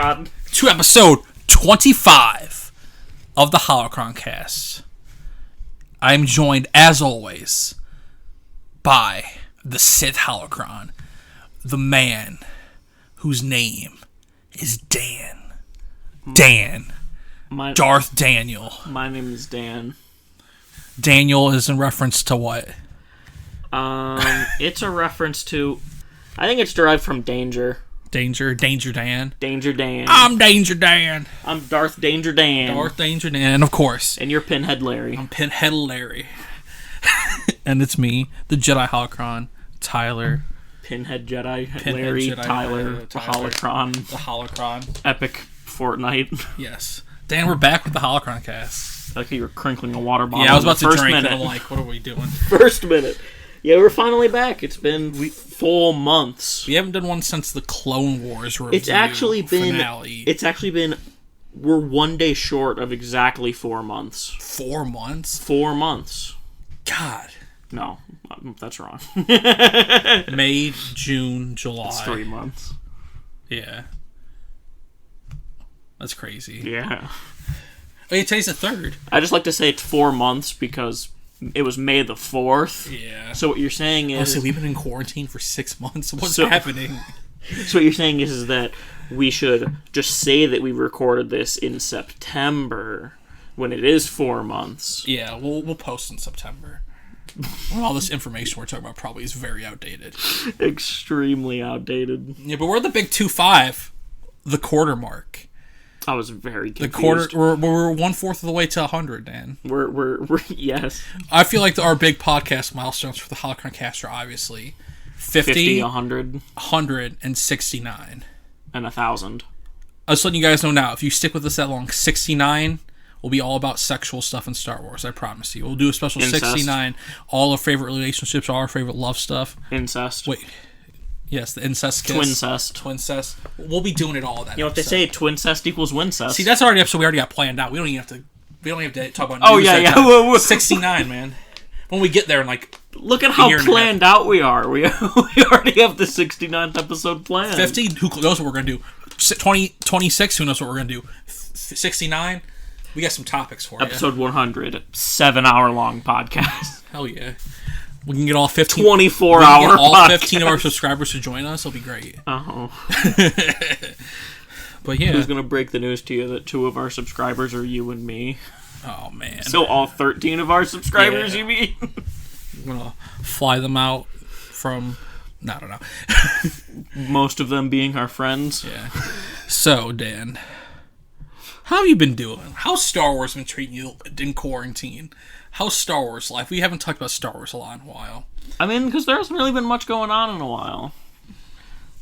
God. To episode 25 of the Holocron-Cast. I'm joined, as always, by the Sith Holocron, the man whose name is Dan. Darth Daniel. My name is Dan. Daniel is in reference to what? It's a reference to... I think it's derived from danger. Danger Dan. Danger Dan. I'm Danger Dan. I'm Darth Danger Dan. Darth Danger Dan, of course. And you're Pinhead Larry. I'm Pinhead Larry. And it's me, the Jedi Holocron, Tyler. Pinhead Jedi, Pinhead Larry, Jedi, Tyler, the Holocron. The Holocron. Epic Fortnite. Yes. Dan, we're back with the Holocron-Cast. Like you were crinkling a water bottle. Yeah, I was about to drink minute. and I'm like, what are we doing? First minute. Yeah, we're finally back. It's been 4 months. We haven't done one since the Clone Wars review. It's actually been finale. We're 1 day short of exactly 4 months. 4 months? 4 months. God. No, that's wrong. May, June, July. It's 3 months. Yeah. That's crazy. Yeah. Oh, today's the 3rd. I just like to say it's 4 months because it was May the 4th. Yeah. So what you're saying is... So we've been in quarantine for 6 months? What's happening? So what you're saying is that we should just say that we recorded this in September when it is 4 months. Yeah, we'll post in September. When all this information we're talking about probably is very outdated. Extremely outdated. Yeah, but we're the big 2-5. The quarter mark. I was very confused. The quarter, we're 1/4 of the way to 100, Dan. We're yes. I feel like our big podcast milestones for the Holocron-Cast are obviously 50, 100, 169, and 1,000. I was letting you guys know now. If you stick with us that long, 69 will be all about sexual stuff in Star Wars. I promise you. We'll do a special Incest. 69. All our favorite relationships, all our favorite love stuff. Incest. Wait. Yes, the incest kiss. Twincest. We'll be doing it all that. You know what they say? Twincest equals wincest. See, that's already an episode we already got planned out. We don't even have to talk about. Oh news yeah. 69, man. When we get there, and like, look at how planned out we are. We already have the 69th episode planned. 50. Who knows what we're gonna do? 26. Who knows what we're gonna do? 69. We got some topics for Episode 100, 7-hour-long podcast. Hell yeah. We can get all 15. 24-hour podcast. All 15 of our subscribers to join us. It'll be great. Uh-huh. But yeah. Who's going to break the news to you that 2 of our subscribers are you and me? Oh, man. So all 13 of our subscribers, you mean? I'm going to fly them out from... I don't know. Most of them being our friends. Yeah. So, Dan... How have you been doing? How's Star Wars been treating you in quarantine? How's Star Wars life? We haven't talked about Star Wars a lot in a while. I mean, because there hasn't really been much going on in a while.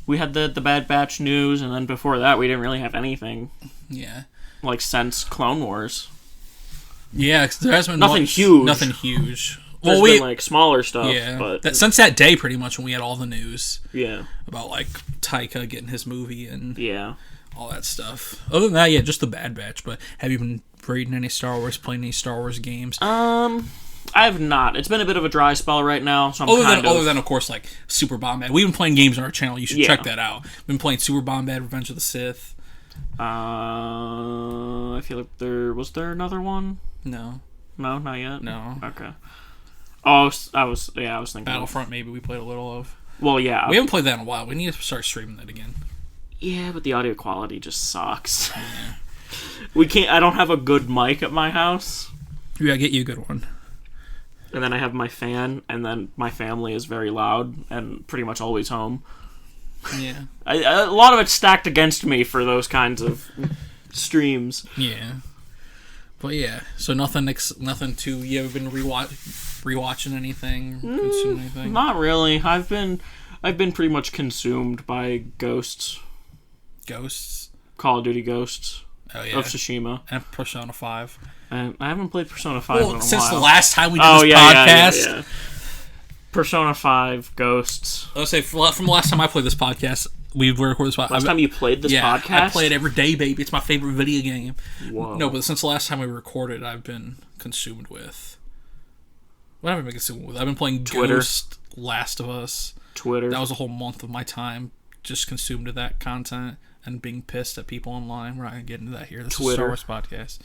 We had the Bad Batch news, and then before that, we didn't really have anything. Yeah. Like, since Clone Wars. Yeah, there hasn't been nothing huge. Nothing huge. There's been, like, smaller stuff. Yeah. But since that day, pretty much, when we had all the news. Yeah. About, like, Taika getting his movie and... Yeah. All that stuff. Other than that, yeah, just the Bad Batch. But have you been reading any Star Wars, playing any Star Wars games? I have not. It's been a bit of a dry spell right now, so I'm other than, of course, like, Super Bombad. We've been playing games on our channel. You should check that out. We've been playing Super Bombad, Revenge of the Sith. I feel like was there another one? No. No, not yet? No. Okay. Oh, I was thinking Battlefront, maybe we played a little of. Well, yeah. We haven't played that in a while. We need to start streaming that again. Yeah, but the audio quality just sucks. Yeah. I don't have a good mic at my house. We gotta get you a good one. And then I have my fan, and then my family is very loud and pretty much always home. Yeah. A lot of it's stacked against me for those kinds of streams. Yeah. But yeah, so nothing to... You ever been rewatching anything? Consuming anything? Not really. I've been pretty much consumed by Ghosts. Ghosts? Call of Duty Ghosts. Oh, yeah. Of Tsushima. And Persona 5. And I haven't played Persona 5 in a while. Since the last time we did this podcast. Yeah. Persona 5, Ghosts. Let's say, from the last time I played this podcast, we recorded this podcast. Last time you played this podcast? I play it every day, baby. It's my favorite video game. Whoa. No, but since the last time we recorded, I've been consumed with... What have I been consumed with? I've been playing Twitter. Ghost, Last of Us. Twitter. That was a whole month of my time just consumed with that content. and being pissed at people online. We're not going to get into that here. This Twitter. is Star Wars podcast.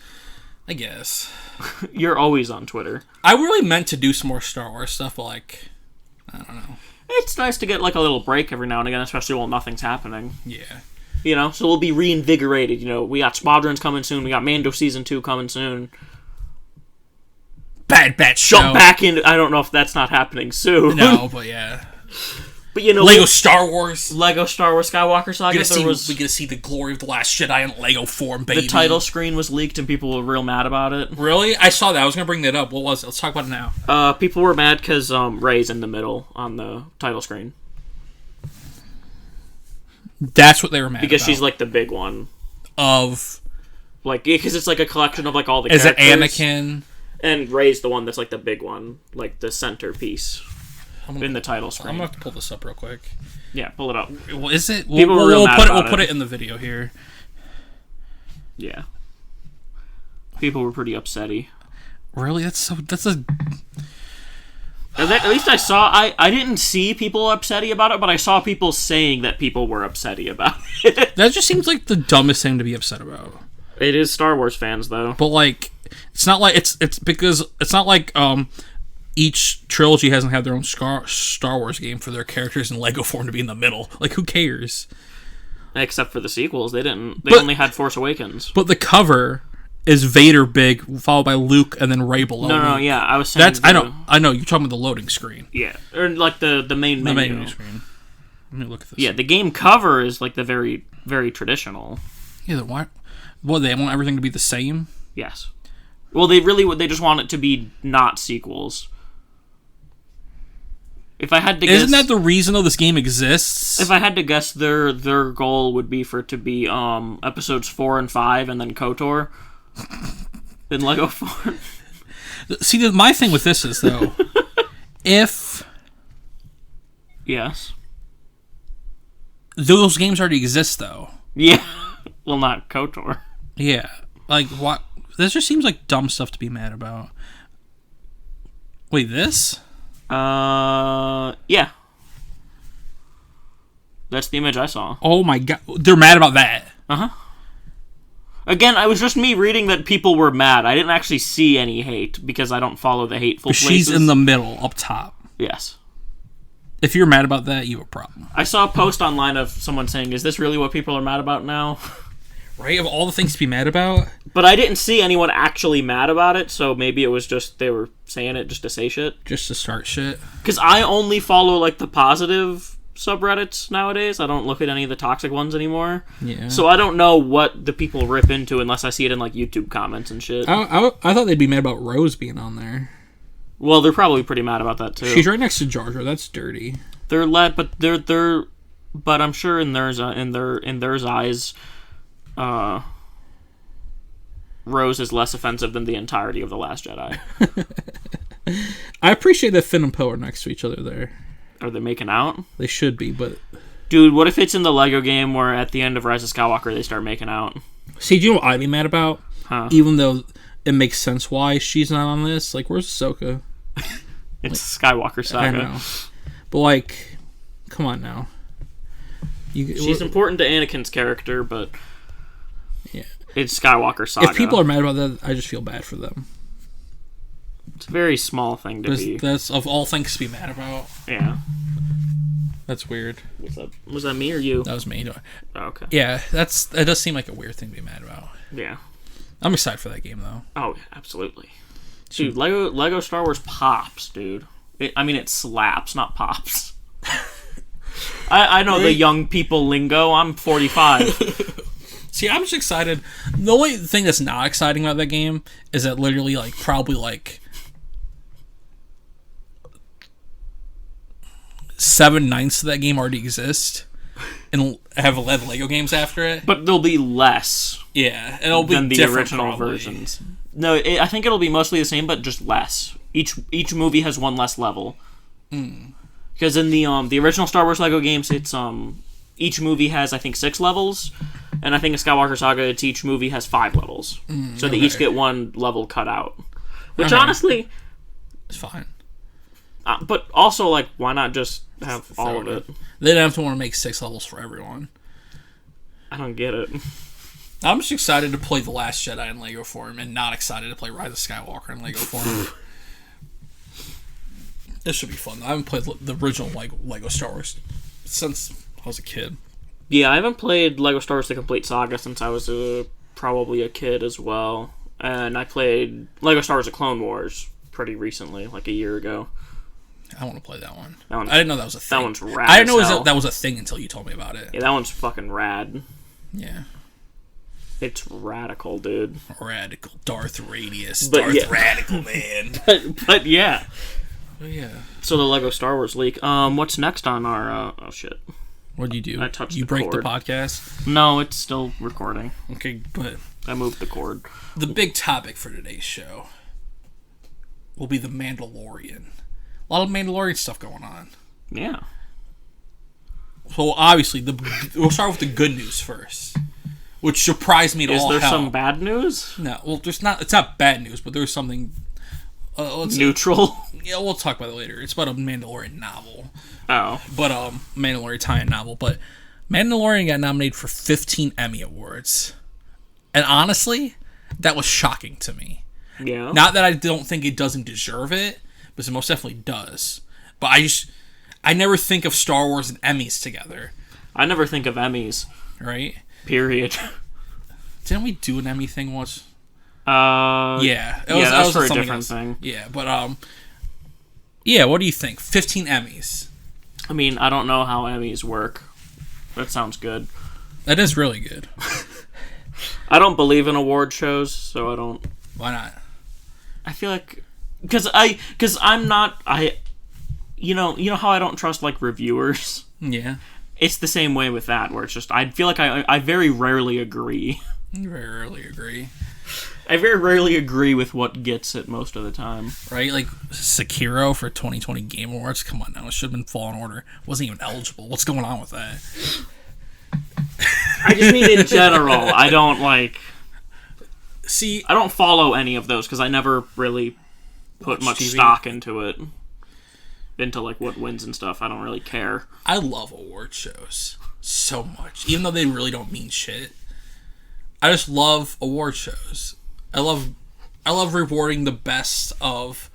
I guess. You're always on Twitter. I really meant to do some more Star Wars stuff, but, like, I don't know. It's nice to get, like, a little break every now and again, especially while nothing's happening. Yeah. You know, so we'll be reinvigorated. You know, we got Squadrons coming soon. We got Mando Season 2 coming soon. Bad show. Jump back in. I don't know if that's not happening soon. No, but yeah. But, you know... Lego Star Wars Skywalker Saga. We get to see the glory of the Last Jedi in Lego form, baby. The title screen was leaked and people were real mad about it. Really? I saw that. I was going to bring that up. What was it? Let's talk about it now. People were mad because Rey's in the middle on the title screen. That's what they were mad because about. she's, like, the big one. Of... Like, because it's, like, a collection of, like, all the characters. Is it Anakin? And Rey's the one that's, like, the big one. Like, the centerpiece. In the title screen. I'm going to have to pull this up real quick. Yeah, pull it up. Well, is it? We'll put it in the video here. Yeah. People were pretty upsetty. Really? That's a... At least I saw... I didn't see people upsetty about it, but I saw people saying that people were upsetty about it. That just seems like the dumbest thing to be upset about. It is Star Wars fans, though. But, like, it's not like... It's because... It's not like, each trilogy hasn't had their own Star Wars game for their characters in Lego form to be in the middle. Like, who cares? Except for the sequels. They didn't. They only had Force Awakens. But the cover is Vader big, followed by Luke, and then Rey below. No, yeah. I was saying... I know. You're talking about the loading screen. Yeah. Or, like, the main menu. The main screen. Let me look at this. Yeah, the game cover is, like, the very, very traditional. Yeah, why? Well, they want everything to be the same? Yes. Well, they just want it to be not sequels. If I had to guess... Isn't that the reason though this game exists? If I had to guess, their goal would be for it to be episodes 4 and 5 and then KOTOR in Lego form. See, my thing with this is, though, if... Yes. Those games already exist, though. Yeah. Well, not KOTOR. Yeah. Like, what? This just seems like dumb stuff to be mad about. Wait, this? Yeah. That's the image I saw. Oh my god. They're mad about that. Uh-huh. Again, it was just me reading that people were mad. I didn't actually see any hate because I don't follow the hateful places. She's in the middle, up top. Yes. If you're mad about that, you have a problem. I saw a post online of someone saying, is this really what people are mad about now? Right? Of all the things to be mad about? But I didn't see anyone actually mad about it, so maybe it was just they were saying it just to say shit. Just to start shit. Because I only follow, like, the positive subreddits nowadays. I don't look at any of the toxic ones anymore. Yeah. So I don't know what the people rip into unless I see it in, like, YouTube comments and shit. I thought they'd be mad about Rose being on there. Well, they're probably pretty mad about that, too. She's right next to Jar Jar. That's dirty. But I'm sure in their eyes... Rose is less offensive than the entirety of The Last Jedi. I appreciate that Finn and Poe are next to each other there. Are they making out? They should be, but... Dude, what if it's in the Lego game where at the end of Rise of Skywalker they start making out? See, do you know what I'd be mad about? Huh. Even though it makes sense why she's not on this. Like, where's Ahsoka? It's Skywalker Saga. I know. But, like, come on now. She's important to Anakin's character, but... Yeah. It's Skywalker Saga. If people are mad about that, I just feel bad for them. It's a very small thing to be. That's of all things to be mad about. Yeah. That's weird. Was that me or you? That was me. Oh, okay. Yeah, that does seem like a weird thing to be mad about. Yeah. I'm excited for that game, though. Oh, absolutely. Dude, Lego Star Wars pops, dude. It slaps, not pops. I know the young people lingo. I'm 45. See, I'm just excited. The only thing that's not exciting about that game is that literally, like, probably, like, 7/9 of that game already exist and have 11 Lego games after it. But there'll be less. Yeah, and it'll be than the original probably. Versions. No, I think it'll be mostly the same, but just less. Each movie has one less level. Because in the original Star Wars Lego games, it's each movie has, I think, 6 levels, and I think in Skywalker Saga, it's each movie has 5 levels. So they each get one level cut out. Which, honestly... It's fine. But also, like, why not just have all of it? They don't have to want to make 6 levels for everyone. I don't get it. I'm just excited to play The Last Jedi in Lego form and not excited to play Rise of Skywalker in Lego form. This should be fun. I haven't played the original Lego Star Wars since I was a kid. Yeah, I haven't played Lego Star Wars The Complete Saga since I was probably a kid as well. And I played Lego Star Wars The Clone Wars pretty recently, like a year ago. I want to play that one. I didn't know that was a thing. That one's rad. I didn't know that was a thing until you told me about it. Yeah, that one's fucking rad. Yeah. It's radical, dude. Radical. Darth Radius. Radical, man. But yeah. Oh, yeah. So the Lego Star Wars leak. What's next on our... oh, shit. What'd you do? I touched You the break cord. the podcast? No, it's still recording. Okay, good. I moved the cord. The big topic for today's show will be the Mandalorian. A lot of Mandalorian stuff going on. Yeah. So obviously, we'll start with the good news first, which surprised me to all hell. Is there some bad news? No, well, there's not. It's not bad news, but there's something neutral. Yeah, we'll talk about it later. It's about a Mandalorian novel. Oh, but Mandalorian tie-in novel. But Mandalorian got nominated for 15 Emmy Awards, and honestly, that was shocking to me. Yeah. Not that I don't think it doesn't deserve it, but it most definitely does. But I never think of Star Wars and Emmys together. I never think of Emmys. Right? Period. Didn't we do an Emmy thing once? Yeah. That was for a different thing. Yeah, but yeah. What do you think? 15 Emmys. I mean, I don't know how Emmys work. That sounds good. That is really good. I don't believe in award shows, so I don't. Why not? I feel like because I'm not you know how I don't trust like reviewers. Yeah. It's the same way with that, where it's just I feel like I very rarely agree. You very rarely agree. I very rarely agree with what gets it most of the time. Right? Like Sekiro for 2020 Game Awards. Come on now, it should have been Fallen Order. Wasn't even eligible. What's going on with that? I just mean in general. I don't like. See, I don't follow any of those because I never really put much stock into it. Into like what wins and stuff. I don't really care. I love award shows so much, even though they really don't mean shit. I just love award shows. I love rewarding the best of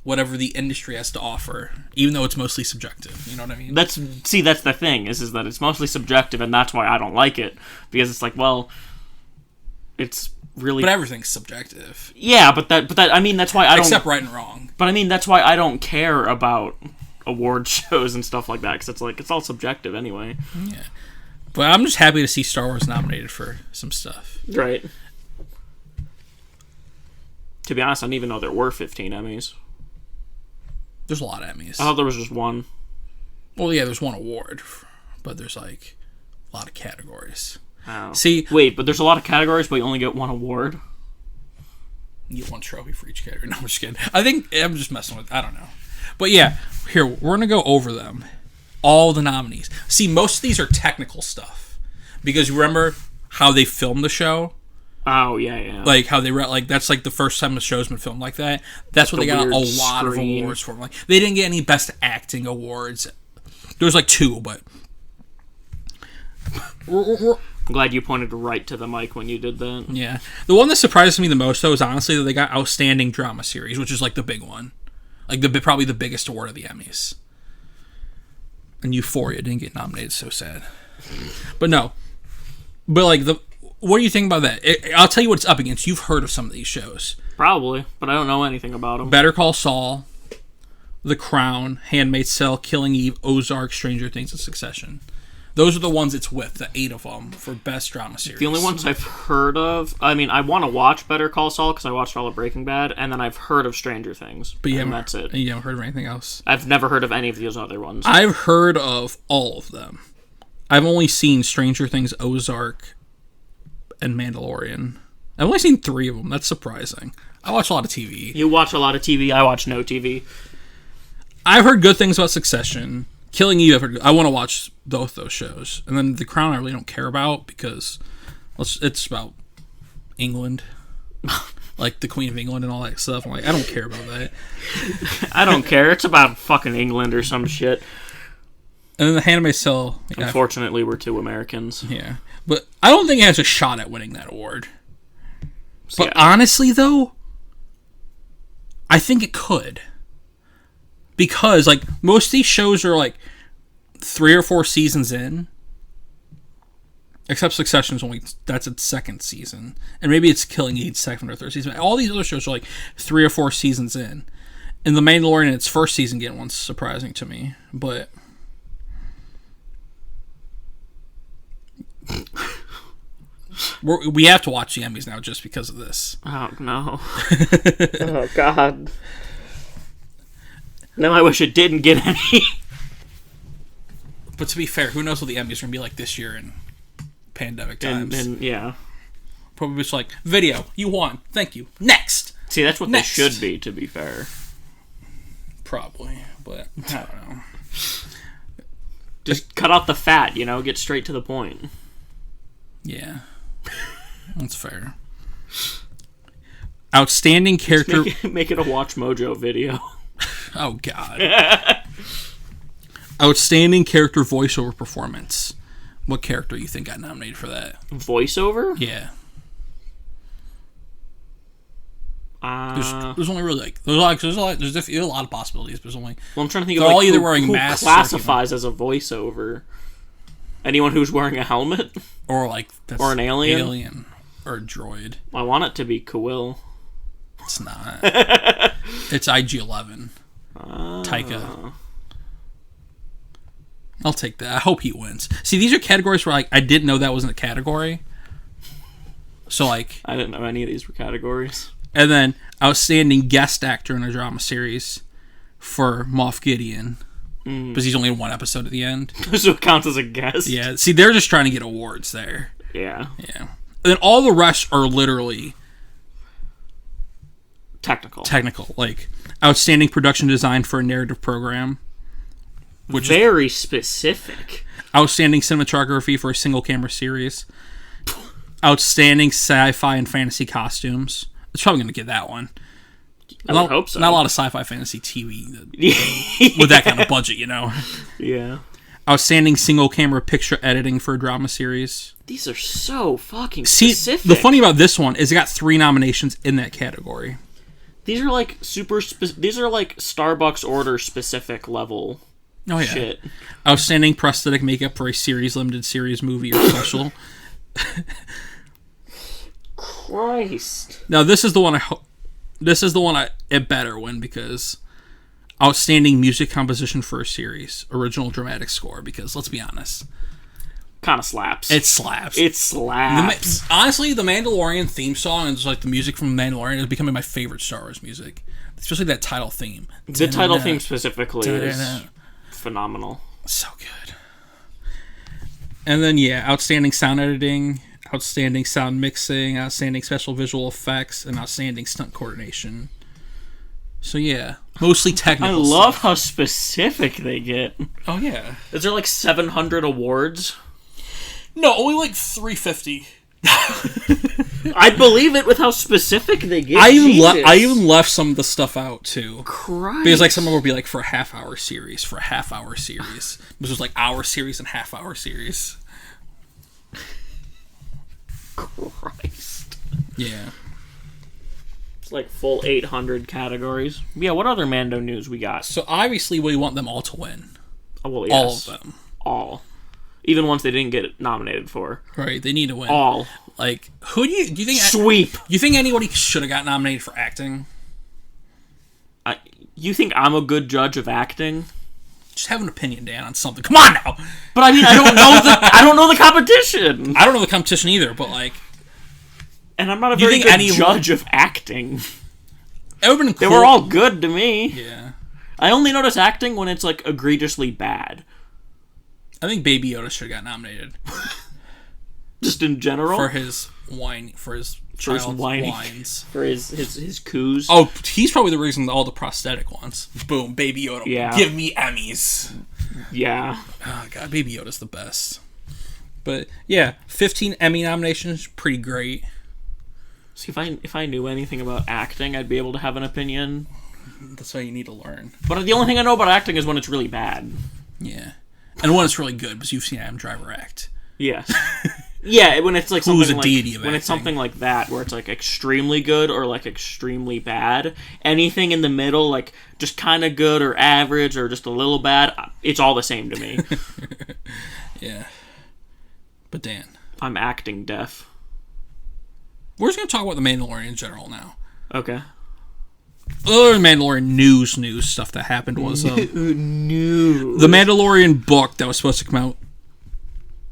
whatever the industry has to offer, even though it's mostly subjective. You know what I mean? That's the thing is that it's mostly subjective, and that's why I don't like it, because it's like, well, it's really. But everything's subjective. Yeah, but that I mean that's why I don't. Except right and wrong. But I mean that's why I don't care about award shows and stuff like that, because it's like it's all subjective anyway. Yeah. But I'm just happy to see Star Wars nominated for some stuff. Right. To be honest, I didn't even know there were 15 Emmys. There's a lot of Emmys. I thought there was just one. Well, yeah, there's one award, but there's like a lot of categories. Oh. See, wait, but there's a lot of categories, but you only get one award? You get one trophy for each category. No, I'm just kidding. I'm just messing with. I don't know. But yeah, here we're gonna go over them. All the nominees. See, most of these are technical stuff because remember how they filmed the show. Oh yeah. Like how they like that's like the first time the show's been filmed like that. That's what they got a lot of awards for. Like they didn't get any best acting awards. There was like 2, but I'm glad you pointed right to the mic when you did that. Yeah, the one that surprised me the most though is honestly that they got outstanding drama series, which is like the big one, like probably the biggest award of the Emmys. And Euphoria didn't get nominated. So sad. But no, but like what do you think about that? I'll tell you what it's up against. You've heard of some of these shows. Probably, but I don't know anything about them. Better Call Saul, The Crown, Handmaid's Tale, Killing Eve, Ozark, Stranger Things, and Succession. Those are the ones it's with, the 8 of them, for best drama series. The only ones I've heard of... I mean, I want to watch Better Call Saul because I watched all of Breaking Bad, and then I've heard of Stranger Things. But that's it. You haven't heard of anything else? I've never heard of any of those other ones. I've heard of all of them. I've only seen Stranger Things, Ozark, and Mandalorian. I've only seen 3 of them. That's surprising. I watch a lot of TV. You watch a lot of TV. I watch no TV. I've heard good things about Succession. Killing Eve, I want to watch both those shows. And then The Crown I really don't care about because it's about England. Like the Queen of England and all that stuff. I'm like, I don't care about that. I don't care. It's about fucking England or some shit. And then the Handmaid's Tale. Yeah, Unfortunately, we're 2 Americans. yeah. But I don't think it has a shot at winning that award. But Yeah. honestly, though, I think it could. Because, like, most of these shows are, like, 3 or 4 seasons in. Except Succession's only, that's its 2nd season. And maybe it's Killing Eve 2nd or 3rd season. All these other shows are, like, 3 or 4 seasons in. And The Mandalorian in its 1st season getting one's surprising to me. But... we have to watch the Emmys now just because of this. Oh, no. Oh, God. No, I wish it didn't get any. But to be fair, who knows what the Emmys are going to be like this year in pandemic times. And yeah. Probably just like, video, you won. Thank you. Next! See, that's what Next. they should be, to be fair. Probably, but I don't know. Just cut out the fat, you know? Get straight to the point. Yeah. That's fair. Outstanding character... Make it a Watch Mojo video. Oh, God. Outstanding character voiceover performance. What character you think got nominated for that? Voiceover? Yeah. There's only really like there's a lot of possibilities, but there's only. Well, I'm trying to think they're of all like either who, wearing who masks classifies as a voiceover. Anyone who's wearing a helmet, or like that's or an alien, or a droid. I want it to be Kuil. It's not. It's IG-11. Taika. I'll take that. I hope he wins. See, these are categories where like I didn't know that wasn't a category. So like I didn't know any of these were categories. And then outstanding guest actor in a drama series for Moff Gideon. Because he's only in 1 episode at the end. So it counts as a guest? Yeah. See, they're just trying to get awards there. Yeah. Yeah. And then all the rest are literally... Technical. Like, outstanding production design for a narrative program. Which very specific. Outstanding cinematography for a single camera series. Outstanding sci-fi and fantasy costumes. It's probably going to get that one. I would hope so. Not a lot of sci-fi fantasy TV with that kind of budget, you know. Yeah. Outstanding single camera picture editing for a drama series. These are so fucking specific. specific. The funny about this one is it got 3 nominations in that category. These are like these are like Starbucks order specific level. Oh yeah. Shit. Outstanding prosthetic makeup for a series, limited series, movie, or special. Christ. Now this is the one it better win because outstanding music composition for a series, original dramatic score, because let's be honest, kind of slaps. It slaps. Honestly, the Mandalorian theme song and just like the music from Mandalorian is becoming my favorite Star Wars music, especially that title theme. The title theme specifically is phenomenal. So good. And then outstanding sound editing, outstanding sound mixing, outstanding special visual effects, and outstanding stunt coordination. So mostly technical. I love how specific they get. Oh yeah. Is there like 700 awards? No, only like 350. I believe it with how specific they get. I even left some of the stuff out too. Christ. Because like some of them would be like for a half-hour series, which was like hour series and half-hour series. Christ. Yeah. It's like full 800 categories. Yeah, what other Mando news we got? So obviously we want them all to win. Oh, well, yes. All of them. All. Even ones they didn't get nominated for. Right, they need to win. All. Like, who do you think... Sweep. You think anybody should have got nominated for acting? You think I'm a good judge of acting? Just have an opinion, Dan, on something. Come on now! But I mean, I don't know the competition! I don't know the competition either, but like... And I'm not a very good judge of acting. It would've been cool. They were all good to me. Yeah. I only notice acting when it's like egregiously bad. I think Baby Yoda should have got nominated. Just in general? For his wines. For his coos. Oh, he's probably the reason all the prosthetic ones. Boom, Baby Yoda. Yeah. Give me Emmys. Yeah. Oh, God, Baby Yoda's the best. But, 15 Emmy nominations, pretty great. See, if I knew anything about acting, I'd be able to have an opinion. That's why you need to learn. But the only thing I know about acting is when it's really bad. Yeah. And one, it's really good because you've seen Adam Driver act. Yes. Yeah, when it's like Who's something a like deity of when it's acting. something like that, where it's like extremely good or like extremely bad. Anything in the middle, like just kind of good or average or just a little bad, it's all the same to me. Yeah. But Dan, I'm acting deaf. we're just gonna talk about the Mandalorian in general now. Okay. Other Mandalorian news stuff that happened was News. the Mandalorian book that was supposed to come out.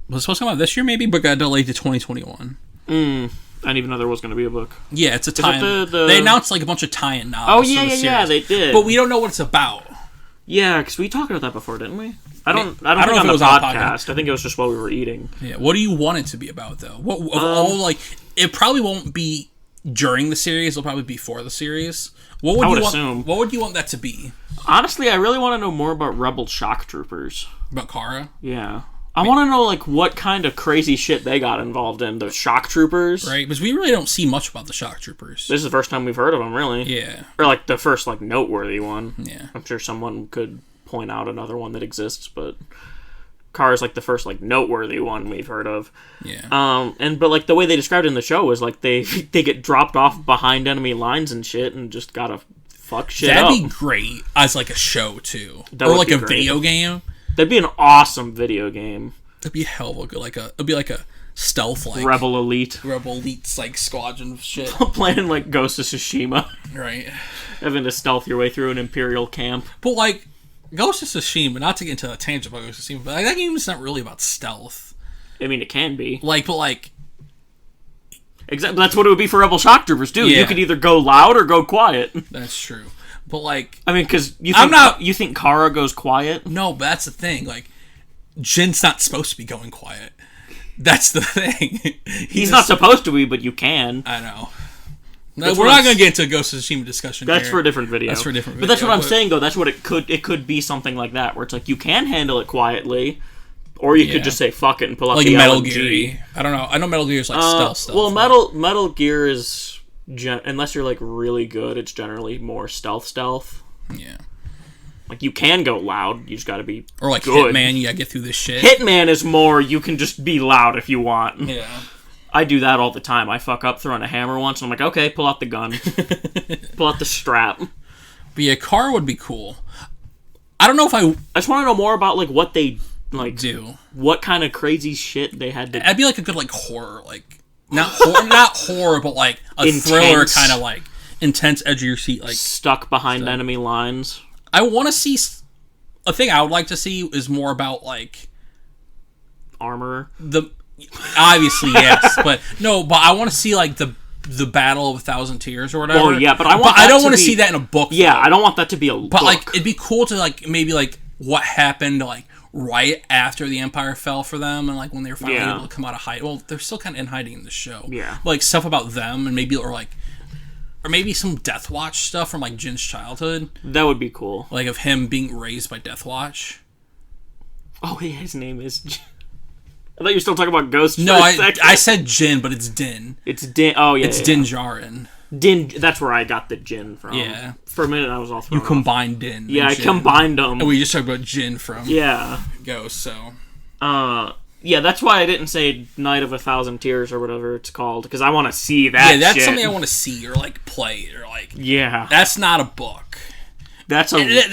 Was it supposed to come out this year, maybe, but got delayed to 2021. I didn't even know there was going to be a book. Yeah, it's a tie-in. the- They announced like a bunch of tie-in Oh novels. yeah, to the yeah, series, they did. but we don't know what it's about. Yeah, because we talked about that before, didn't we? I don't think know if on it the was on the podcast. I think it was just while we were eating. Yeah, what do you want it to be about, though? What of all like it probably won't be during the series. It'll probably be for the series. What would I would you want? assume. What would you want that to be? Honestly, I really want to know more about Rebel shock troopers. About Kara? Yeah. I want to know, like, what kind of crazy shit they got involved in. The shock troopers. Right, because we really don't see much about the shock troopers. This is the first time we've heard of them, really. Yeah, Or, like, the first, like, noteworthy one. yeah. I'm sure someone could point out another one that exists, but Kara's, like, the first, like, noteworthy one we've heard of. Yeah. But, like, the way they described it in the show is, like, they get dropped off behind enemy lines and shit and just gotta fuck shit up. That'd be great as like a show too, That or would like be a great. video game. That'd be an awesome video game. That'd be hell of a good. It'd be like a stealth like Rebel Elite. elites like squadron shit. Playing, like, Ghost of Tsushima. Right. Having to stealth your way through an Imperial camp. But like Ghost of Tsushima, not to get into a tangent about Ghost of Tsushima, but like, that game is not really about stealth. I mean, it can be. Exactly. That's what it would be for Rebel shock troopers, too. Yeah. You could either go loud or go quiet. That's true. But like, I mean, because you think Kara goes quiet? no, but that's the thing. Like, Jin's not supposed to be going quiet. That's the thing. He's not supposed to be, but you can. I know. No, That's we're what not I'm going to get into a Ghost of Tsushima discussion. That's here. for a different video. That's for a different But that's video, what I'm saying, though. That's what it could be something like that, where it's like you can handle it quietly, or you Yeah. could just say fuck it and pull out like the Metal LMG. Gear. I don't know. I know Metal Gear is like stealth. Well, Metal Gear is unless you're like really good, it's generally more stealth. Yeah. Like you can go loud, you just got to be Or like good. Hitman, you gotta get through this shit. Hitman is more you can just be loud if you want. Yeah. I do that all the time. I fuck up throwing a hammer once, and I'm like, okay, pull out the gun, pull out the strap. But yeah, Kara would be cool. I don't know if I I just want to know more about like what they like do. what kind of crazy shit they had to. That'd be like a good like horror, like not horror, but like a thriller Intense. kind of like intense, edge of your seat. Like Stuck behind enemy lines. I want to see. A thing I would like to see is more about like Armor. the. Obviously, yes, but no. But I want to see like the Battle of 1,000 Tears or whatever. Oh yeah, but I want. I that don't to want to be- see that in a book. Yeah, I don't want that to be a But book. like, it'd be cool to like maybe like what happened like right after the Empire fell for them, and like when they were finally Yeah. able to come out of hiding. Well, they're still kind of in hiding in the show. Yeah. But, like stuff about them, and maybe or maybe some Death Watch stuff from like Jin's childhood, That would be cool. like of him being raised by Death Watch. Oh, yeah, his name is. I thought you were still talking about Ghost. No, for a I second. said Jin, but it's Din. It's Din. Oh yeah, It's yeah. Din Djarin. Din. That's where I got the Jin from. Yeah. For a minute, I was all thrown You off. combined Din. Yeah, and I Jin. combined them. And we just talked about Jin from Yeah. Ghost. So Yeah, that's why I didn't say Night of 1,000 Tears or whatever it's called, because I want to see that. yeah, that's shit. something I want to see or like play or like. Yeah, That's not a book. that's a.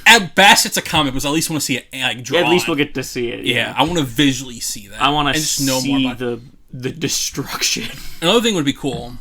At best, it's a comic, but I at least want to see it like drawn. At least we'll get to see it. Yeah, I want to visually see that. I want to and just know see more about the destruction. Another thing would be cool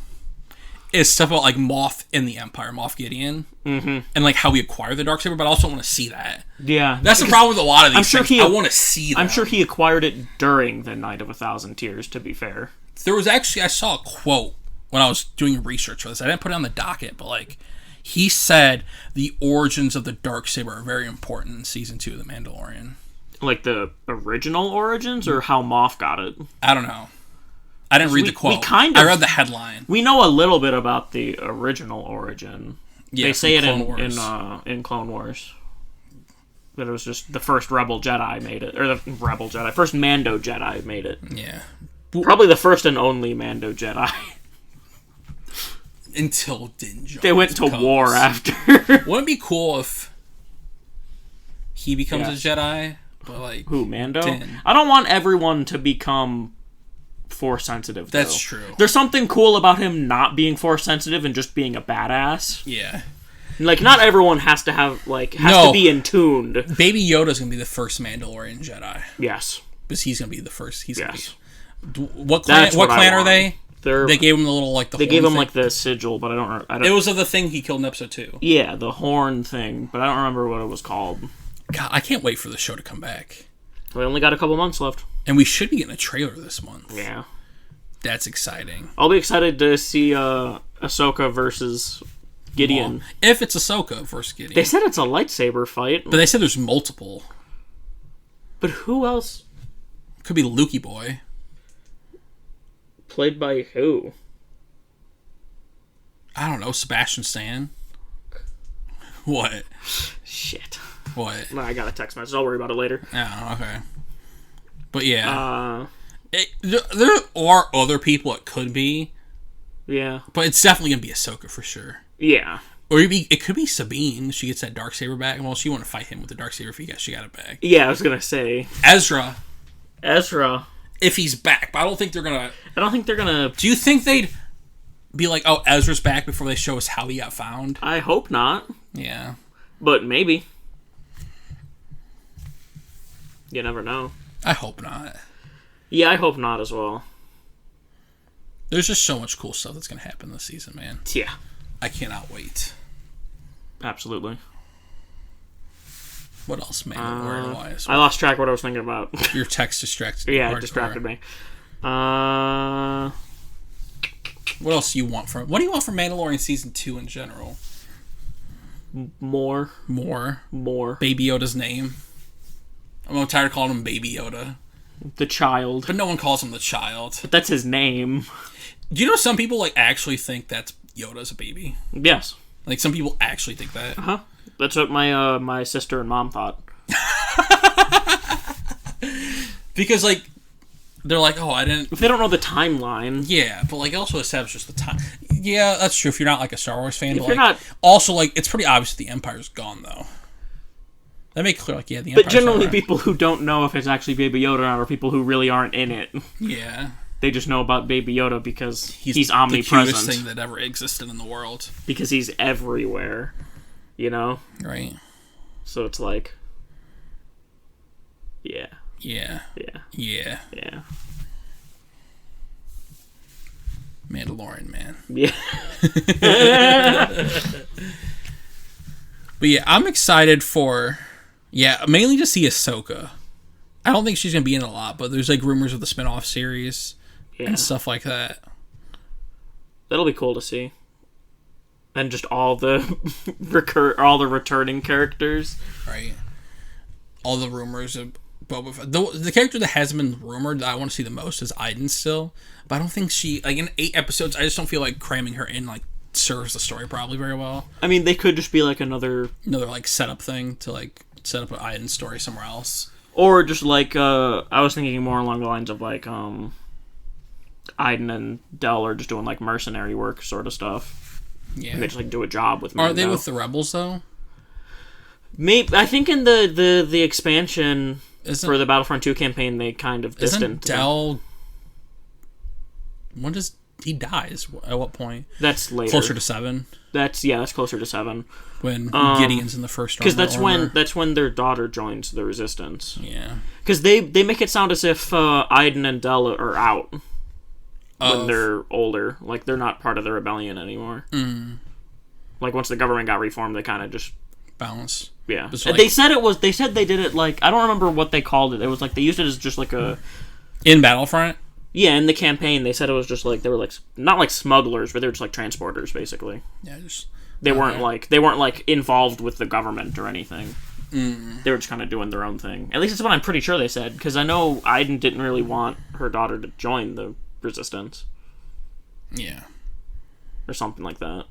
is stuff about like Moff in the Empire, Moff Gideon, and like how we acquire the Darksaber. But I also want to see that. Yeah, That's the problem with a lot of these. I'm sure things. I want to see that. I'm sure he acquired it during the Night of 1,000 Tears. To be fair, There was actually I saw a quote when I was doing research for this. I didn't put it on the docket, but like he said the origins of the Darksaber are very important in season 2 of The Mandalorian. like the original origins or how Moff got it. I don't know. I didn't read the quote. I read the headline. We know a little bit about the original origin. Yeah, They say it from Clone Wars. in Clone Wars. That it was just the first Rebel Jedi made it, or the Rebel Jedi, first Mando Jedi made it. Yeah. Probably the first and only Mando Jedi. Until Din Djarin They went to comes. war after. Wouldn't it be cool if he becomes Yeah. a Jedi? But like who, Mando? Din. I don't want everyone to become force sensitive. Though. That's true. There's something cool about him not being force sensitive and just being a badass. Yeah. Like, not everyone has to have, like, to be in tuned. Baby Yoda's gonna be the first Mandalorian Jedi. Yes. Because he's gonna be the first. He's yes. Gonna be, what clan are they? They gave him the little, like, They gave him, like, the sigil, but I don't... It was of the thing he killed in episode 2. Yeah, the horn thing, but I don't remember what it was called. God, I can't wait for the show to come back. We only got a couple months left. And we should be getting a trailer this month. Yeah. That's exciting. I'll be excited to see Ahsoka versus Gideon. Well, if it's Ahsoka versus Gideon. They said it's a lightsaber fight. But they said there's multiple. But who else? Could be Lukey Boy. Played by who? I don't know. Sebastian Stan. What? Shit. What? I got a text message. I'll worry about it later. Oh, okay. But yeah. There are other people it could be. Yeah. But it's definitely going to be Ahsoka for sure. Yeah. Or it could be Sabine. She gets that Darksaber back. Well, she wouldn't fight him with the Darksaber if she got it back. Yeah, I was going to say. Ezra. If he's back. But I don't think they're going to... I don't think they're going to... Do you think they'd be like, oh, Ezra's back before they show us how he got found? I hope not. Yeah. But maybe. You never know. I hope not. Yeah, I hope not as well. There's just so much cool stuff that's going to happen this season, man. Yeah. I cannot wait. Absolutely. What else, Mandalorian-wise? I lost track of what I was thinking about. Your text distracted me. Yeah, it distracted me. What else do you want from... What do you want from Mandalorian Season 2 in general? More. Baby Yoda's name. I'm tired of calling him Baby Yoda. The child. But no one calls him the child. But that's his name. Do you know some people like actually think that's Yoda's a baby? Yes. Like some people actually think that. Uh-huh. That's what my sister and mom thought. Because like they're like, oh, I didn't... If they don't know the timeline. Yeah, but like also establish just the time. Yeah, that's true if you're not like a Star Wars fan. If but, you're like, not... Also, like, it's pretty obvious that the Empire's gone, though. That make it clear, like, yeah, the Empire's But generally gone. people who don't know if it's actually Baby Yoda or not are people who really aren't in it. Yeah. They just know about Baby Yoda because he's the omnipresent. cutest thing that ever existed in the world. Because he's everywhere. You know? Right. So it's like... Yeah. Yeah. Yeah. Yeah. Yeah. Mandalorian, man. Yeah. But yeah, I'm excited for... Yeah, mainly to see Ahsoka. I don't think she's going to be in a lot, but there's like rumors of the spin-off series and stuff like that. That'll be cool to see. And just all the returning characters. Right. All the rumors of Boba Fett. The character that has been rumored that I want to see the most is Iden still. But I don't think she... Like, in 8 episodes, I just don't feel like cramming her in, like, serves the story probably very well. I mean, they could just be like another like, setup thing to, like, set up an Iden story somewhere else. Or just like, I was thinking more along the lines of, like, Iden and Del are just doing, like, mercenary work sort of stuff. Yeah. And they just, like, do a job with Mando. Are they with the Rebels, though? Maybe, I think in the expansion for the Battlefront 2 campaign, they kind of Isn't distant. Del... When does he dies? At what point? That's later. Closer to 7? That's closer to 7. When Gideon's in the first because that's when their daughter joins the Resistance. Yeah. Because they make it sound as if Iden and Del are out when they're older. Like, they're not part of the rebellion anymore. Mm. Like, once the government got reformed, they kind of just... Bounce. Yeah. Like, they said they did it, like... I don't remember what they called it. It was like, they used it as just like a... In Battlefront? Yeah, in the campaign, they said it was just like... They were like... Not like smugglers, but they were just like transporters, basically. Yeah, just... They weren't like involved with the government or anything. Mm. They were just kind of doing their own thing. At least that's what I'm pretty sure they said. Because I know Iden didn't really want her daughter to join the Resistance. Yeah. Or something like that.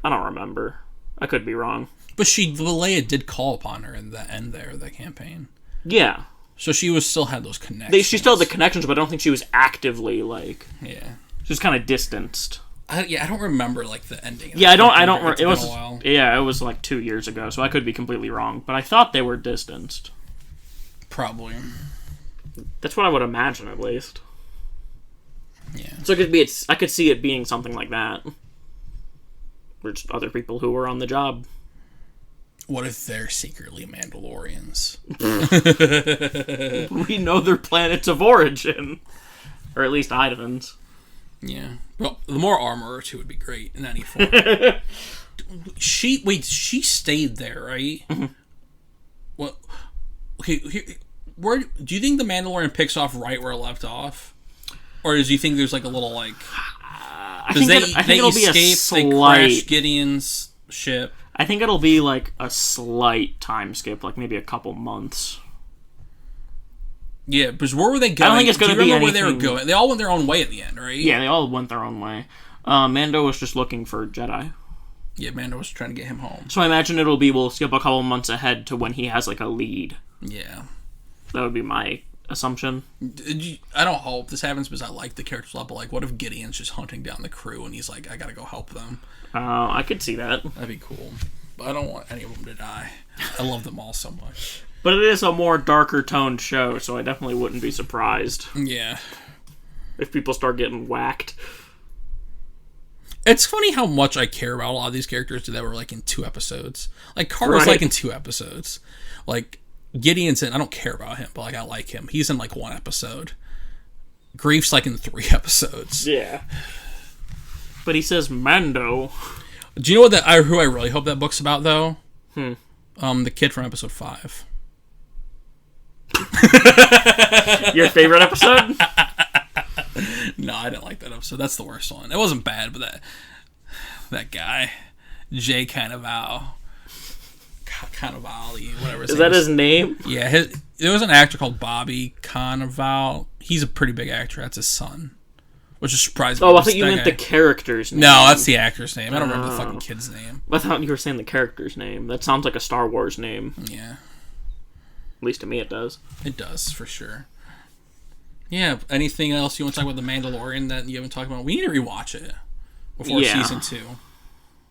I don't remember. I could be wrong. But Leia did call upon her in the end there of the campaign. Yeah. So she still had those connections. She still had the connections, but I don't think she was actively, like... Yeah. She was kind of distanced. I don't remember, like, the ending. Yeah, it was... A while. Yeah, it was, like, 2 years ago, so I could be completely wrong. But I thought they were distanced. Probably. That's what I would imagine, at least. Yeah. So I could see it being something like that. Or just other people who were on the job. What if they're secretly Mandalorians? We know their planets of origin. Or at least Idaman's. Yeah. Well, the more armor too would be great in any form. She stayed there, right? Mm-hmm. Well, okay, where do you think the Mandalorian picks off right where it left off? Or do you think there's like a little like... I think it'll be a slight... They crash Gideon's ship. I think it'll be like a slight time skip, like maybe a couple months. Yeah, because where were they going? I don't think it's going to be anything... where they were going? They all went their own way at the end, right? Yeah, they all went their own way. Mando was just looking for Jedi. Yeah, Mando was trying to get him home. So I imagine we'll skip a couple months ahead to when he has like a lead. Yeah. That would be my assumption. I don't hope this happens because I like the characters a lot, but like, what if Gideon's just hunting down the crew and he's like, I gotta go help them? I could see that. That'd be cool. But I don't want any of them to die. I love them all so much. But it is a more darker toned show, so I definitely wouldn't be surprised. Yeah. If people start getting whacked. It's funny how much I care about a lot of these characters that were like in 2 episodes. Like Carter's like in 2 episodes. Like Gideon's in, I don't care about him, but like I like him. He's in like 1 episode. Grief's like in 3 episodes. Yeah. But he says Mando. Do you know who I really hope that book's about though? The kid from episode 5. Your favorite episode? No, I didn't like that episode. That's the worst one. It wasn't bad, but that guy, Jay Cannavale, whatever his name is. Is that his name? Yeah, there was an actor called Bobby Cannavale. He's a pretty big actor. That's his son, which is surprising. Oh, I thought you meant the character's name. No, that's the actor's name. I don't remember the fucking kid's name. I thought you were saying the character's name. That sounds like a Star Wars name. Yeah. At least to me it does. It does, for sure. Yeah, anything else you want to talk about The Mandalorian that you haven't talked about? We need to rewatch it before season 2.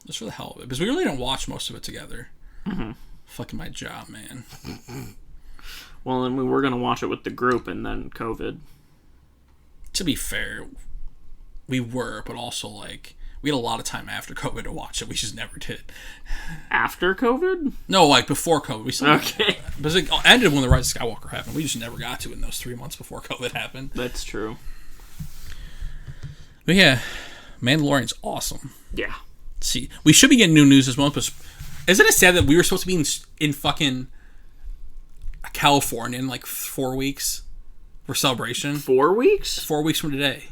Just for the hell of it. Because we really didn't watch most of it together. Mm-hmm. Fucking my job, man. Well, then we were going to watch it with the group and then COVID. To be fair, we were, but also, like, we had a lot of time after COVID to watch it. We just never did. After COVID? No, like, before COVID. We still okay. Because it ended when The Rise of Skywalker happened. We just never got to it in those 3 months before COVID happened. That's true. But yeah, Mandalorian's awesome. Yeah. See, we should be getting new news this month, but isn't it sad that we were supposed to be in fucking California in like 4 weeks for celebration? 4 weeks? 4 weeks from today.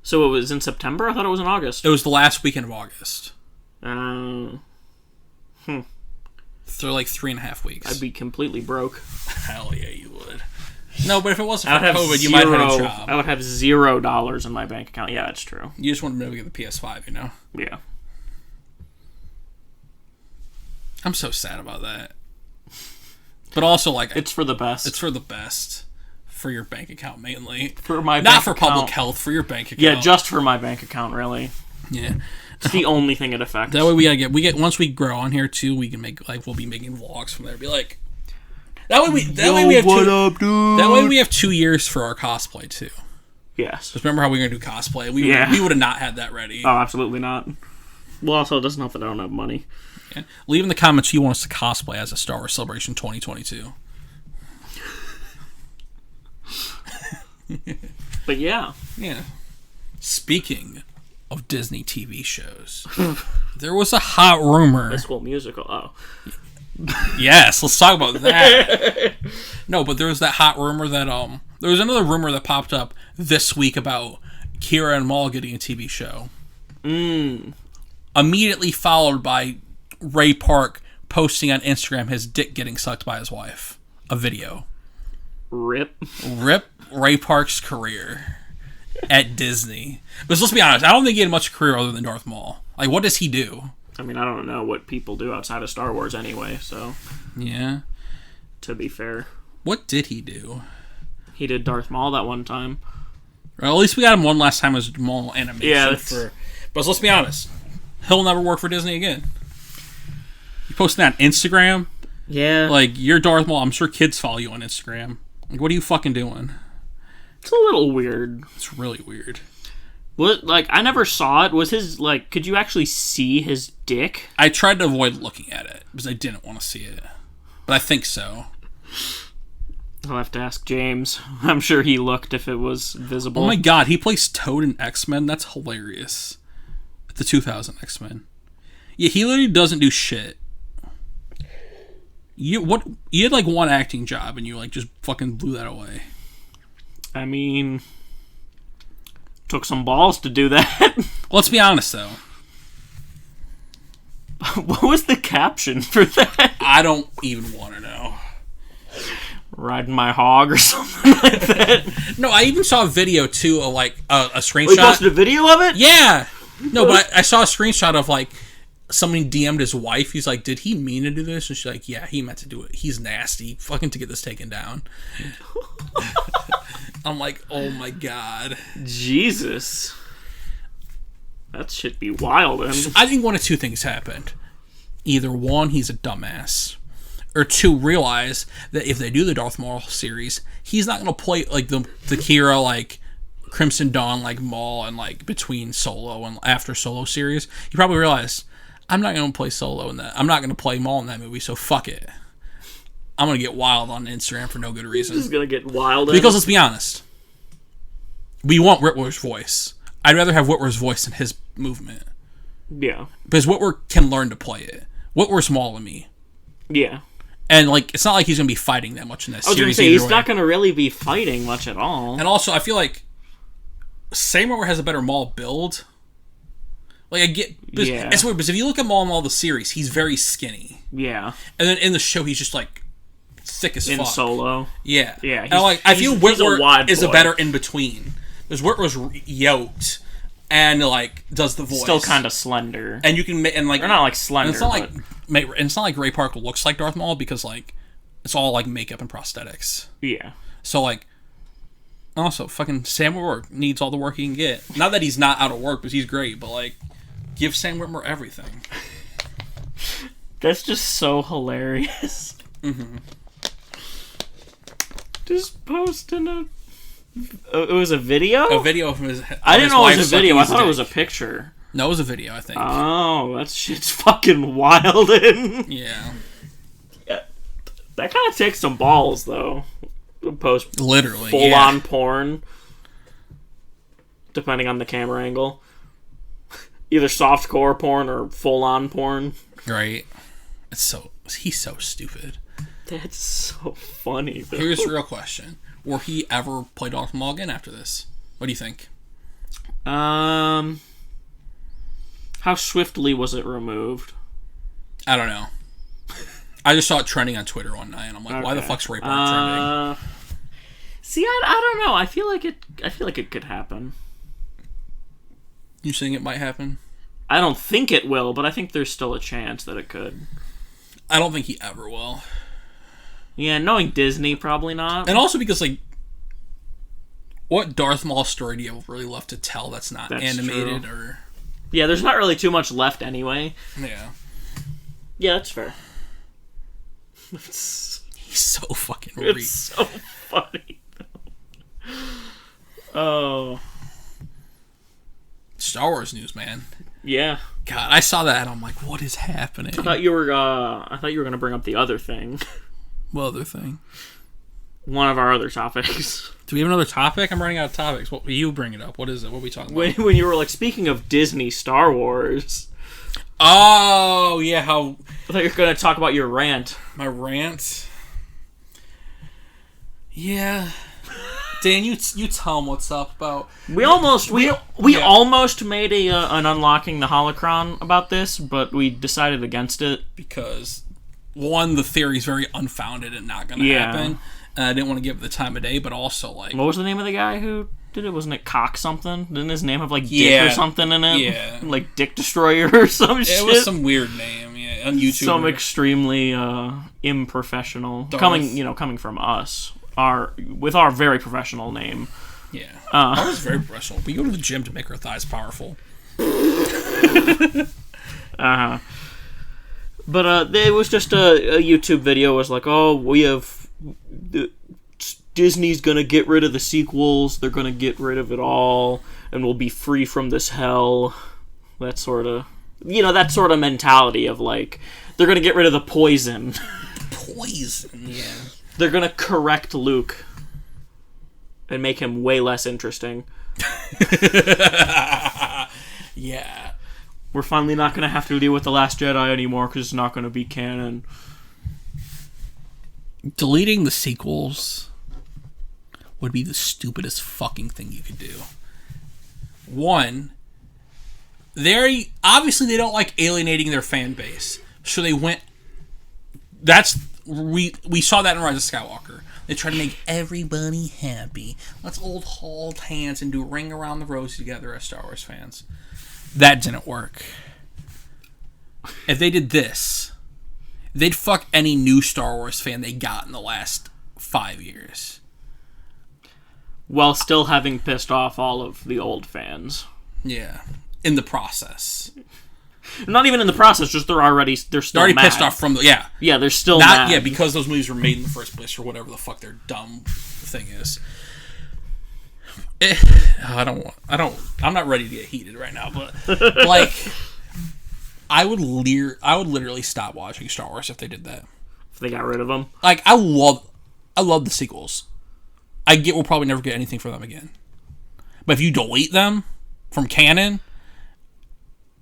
So it was in September? I thought it was in August. It was the last weekend of August. So like 3.5 weeks. I'd be completely broke. Hell yeah, you would. No, but if it wasn't for COVID, you might have had a job. I would have $0 in my bank account. Yeah, that's true. You just want to be able to get the PS5, you know? Yeah. I'm so sad about that. But also, like... It's for the best. It's for the best. For your bank account, mainly. For my bank Not for account. public health, for your bank account. Yeah, just for my bank account, really. Yeah. It's the only thing it affects. That way we get once we grow on here too, we can make like we'll be making vlogs from there. Be like that way we have 2 years for our cosplay too. Yes. Just remember how we were gonna do cosplay? We would have not had that ready. Oh, absolutely not. Well, also it doesn't help that I don't have money. Yeah. Leave in the comments who you want us to cosplay as a Star Wars Celebration 2022. But yeah. Speaking of Disney TV shows, there was a hot rumor. High School Musical. Oh. Yes, let's talk about that. No, but there was that hot rumor that there was another rumor that popped up this week about Kira and Maul getting a TV show. Immediately followed by Ray Park posting on Instagram his dick getting sucked by his wife. A video. Rip Ray Park's career at Disney. But let's be honest, I don't think he had much career other than Darth Maul. Like, what does he do? I mean, I don't know what people do outside of Star Wars anyway, so... Yeah. To be fair. What did he do? He did Darth Maul that one time. Well, at least we got him one last time as Maul animation. Yeah, But let's be honest, he'll never work for Disney again. You posting that on Instagram? Yeah. Like, you're Darth Maul. I'm sure kids follow you on Instagram. Like, what are you fucking doing? It's a little weird. It's really weird. What, like, I never saw it. Was his, like, could you actually see his dick? I tried to avoid looking at it because I didn't want to see it. But I think so. I'll have to ask James. I'm sure he looked if it was visible. Oh my god, he plays Toad in X-Men? That's hilarious. The 2000 X-Men. Yeah, he literally doesn't do shit. You had like one acting job and you like just fucking blew that away. I mean, took some balls to do that. Let's be honest though. What was the caption for that? I don't even want to know. Riding my hog or something like that. No, I even saw a video too of like a screenshot. We posted a video of it? Yeah. No, but I saw a screenshot of like somebody DM'd his wife. He's like, did he mean to do this? And she's like, yeah, he meant to do it. He's nasty. Fucking to get this taken down. I'm like, oh my god. Jesus. That should be wild. I think one of two things happened. Either one, he's a dumbass. Or two, realize that if they do the Darth Maul series, he's not going to play like the Kira, like Crimson Dawn, like Maul, and like between Solo and after Solo series. He probably realized, I'm not going to play Solo in that. I'm not going to play Maul in that movie, so fuck it. I'm going to get wild on Instagram for no good reason. He's going to get wild. Because let's be honest. We want Witwer's voice. I'd rather have Witwer's voice than his movement. Yeah. Because Witwer can learn to play it. Witwer's smaller than me. Yeah. And, like, it's not like he's going to be fighting that much in that series. I was going to say, he's not going to really be fighting much at all. And also, I feel like Sam Witwer has a better Maul build. Like, I get... Yeah. It's weird, because if you look at Maul in all the series, he's very skinny. Yeah. And then in the show, he's just, like, thick as fuck. In Solo. Yeah. Yeah. And, like, I feel Witwer is a better in-between. Because Witwer's yoked and, like, does the voice. Still kind of slender. And you can... And, like... Or not, like, slender, it's not like... It's not like Ray Park looks like Darth Maul because, like, it's all, like, makeup and prosthetics. Yeah. So, like, also, fucking Sam Witwer needs all the work he can get. Not that he's not out of work, because he's great, but, like, give Sam Witwer everything. That's just so hilarious. Mm-hmm. Just posting it was a video? A video of his... I didn't know it was a video. I thought it was a picture. No, it was a video, I think. Oh, that shit's fucking wild. Yeah. That kind of takes some balls, though. Post literally full-on porn. Depending on the camera angle. Either softcore porn or full-on porn. Right. He's so stupid. That's so funny, though. Here's the real question. Will he ever play Darth Maul again after this? What do you think? How swiftly was it removed? I don't know. I just saw it trending on Twitter one night, and I'm like, okay. Why the fuck's Ray Park trending? See, I don't know. I feel like it could happen. You think it might happen? I don't think it will, but I think there's still a chance that it could. I don't think he ever will. Yeah, knowing Disney, probably not. And also because, like, what Darth Maul story do you have really left to tell that's not animated? True. Or... Yeah, there's not really too much left anyway. Yeah. Yeah, that's fair. He's so fucking weak. It's so funny. Oh. Star Wars news, man. Yeah. God, I saw that and I'm like, what is happening? I thought you were gonna bring up the other thing. What other thing? One of our other topics. Do we have another topic? I'm running out of topics. What you bring it up? What is it? What are we talking about? When you were like speaking of Disney Star Wars. Oh yeah, how I thought you were gonna talk about your rant. My rant? Yeah. Dan, you tell them what's up about. We almost made an unlocking the holocron about this, but we decided against it because one, the theory is very unfounded and not going to happen. And I didn't want to give it the time of day, but also like, what was the name of the guy who did it? Wasn't it Cock something? Didn't his name have like Dick or something in it? Yeah, like Dick Destroyer or some shit. It was some weird name. Yeah, on YouTube. Some extremely unprofessional coming from us. With our very professional name. Yeah. Ours is very professional. We go to the gym to make our thighs powerful. Uh-huh. But it was just a YouTube video. It was like, oh, we have Disney's gonna get rid of the sequels, they're gonna get rid of it all, and we'll be free from this hell. That sort of mentality of, like, they're gonna get rid of the poison. Poison, yeah. They're gonna correct Luke and make him way less interesting. Yeah. We're finally not gonna have to deal with The Last Jedi anymore because it's not gonna be canon. Deleting the sequels would be the stupidest fucking thing you could do. One, obviously they don't like alienating their fan base, so they went. We saw that in Rise of Skywalker. They try to make everybody happy. Let's all hold hands and do a ring around the rosy together as Star Wars fans. That didn't work. If they did this, they'd fuck any new Star Wars fan they got in the last 5 years. While still having pissed off all of the old fans. Yeah. In the process. Not even in the process, just they're still already mad. Pissed off from the, yeah. Yeah, they're still mad. Yeah, because those movies were made in the first place, or whatever the fuck their dumb thing is. I'm not ready to get heated right now, but, like, I would literally stop watching Star Wars if they did that. If they got rid of them. Like, I love the sequels. We'll probably never get anything from them again. But if you delete them from canon,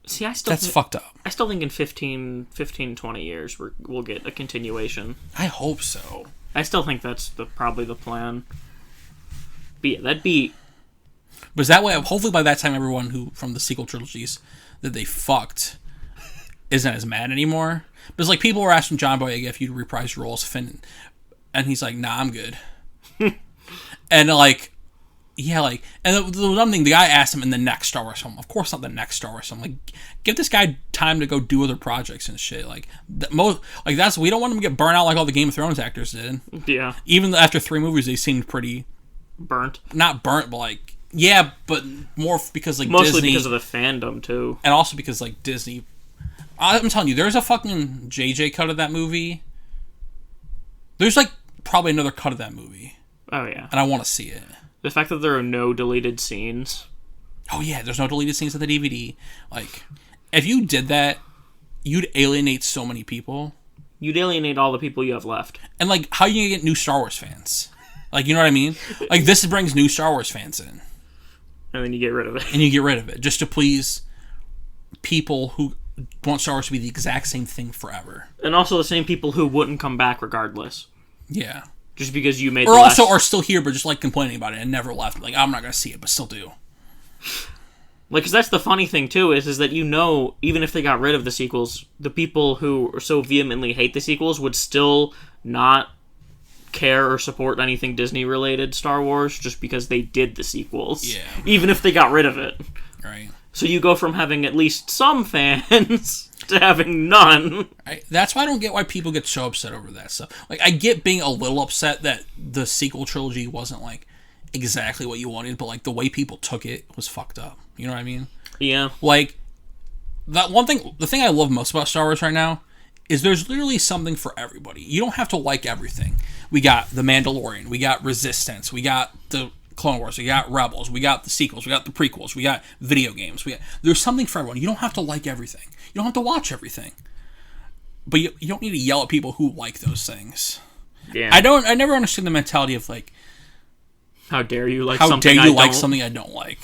see, that's fucked up. I still think in 15, 20 years we'll get a continuation. I hope so. I still think that's probably the plan. But yeah, that'd be... But that way, hopefully by that time, everyone who from the sequel trilogies that they fucked isn't as mad anymore. But it's like people were asking John Boyega if you'd reprise your role as Finn, and he's like, "Nah, I'm good." And like, yeah, like, and the one thing, the guy asked him in the next Star Wars film. Of course, not the next Star Wars film. Like, give this guy time to go do other projects and shit. Like, we don't want him to get burnt out like all the Game of Thrones actors did. Yeah. Even after 3 movies, they seemed pretty burnt. Not burnt, but like. Yeah, but more because, like, mostly Disney... because of the fandom, too. And also because, like, Disney... I'm telling you, there's a fucking JJ cut of that movie. There's, like, probably another cut of that movie. Oh, yeah. And I want to see it. The fact that there are no deleted scenes. Oh, yeah, there's no deleted scenes in the DVD. Like, if you did that, you'd alienate so many people. You'd alienate all the people you have left. And, like, how are you going to get new Star Wars fans? Like, you know what I mean? Like, this brings new Star Wars fans in. And then you get rid of it. And you get rid of it. Just to please people who want Star Wars to be the exact same thing forever. And also the same people who wouldn't come back regardless. Yeah. Just because you made or also are still here but just, like, complaining about it and never left. Like, I'm not going to see it, but still do. Like, because that's the funny thing, too, is that, you know, even if they got rid of the sequels, the people who so vehemently hate the sequels would still not care or support anything Disney-related Star Wars just because they did the sequels. Yeah. Even if they got rid of it. Right. So you go from having at least some fans to having none. That's why I don't get why people get so upset over that stuff. Like, I get being a little upset that the sequel trilogy wasn't, like, exactly what you wanted, but, like, the way people took it was fucked up. You know what I mean? Yeah. Like, the thing I love most about Star Wars right now is there's literally something for everybody. You don't have to like everything. We got The Mandalorian, we got Resistance, we got the Clone Wars, we got Rebels, we got the sequels, we got the prequels, we got video games. There's something for everyone. You don't have to like everything. You don't have to watch everything. But you don't need to yell at people who like those things. Yeah. I never understood the mentality of, like, how dare you like something I don't like.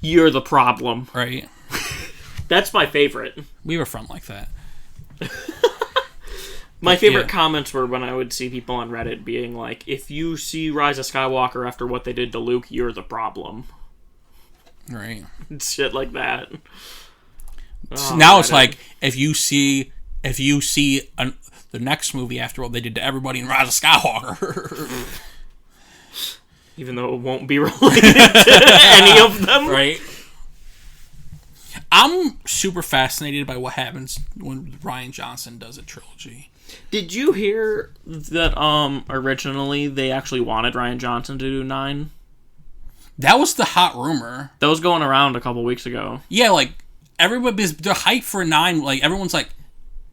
You're the problem. Right. That's my favorite. We have a friend like that. My favorite comments were when I would see people on Reddit being like, if you see Rise of Skywalker after what they did to Luke, you're the problem. Right. Shit like that. So now Reddit. It's like, if you see the next movie after what they did to everybody in Rise of Skywalker... Even though it won't be related to any of them. Right. I'm super fascinated by what happens when Rian Johnson does a trilogy. Did you hear that originally they actually wanted Rian Johnson to do 9? That was the hot rumor. That was going around a couple weeks ago. Yeah, like, everybody, they're hyped for 9. Like, everyone's like,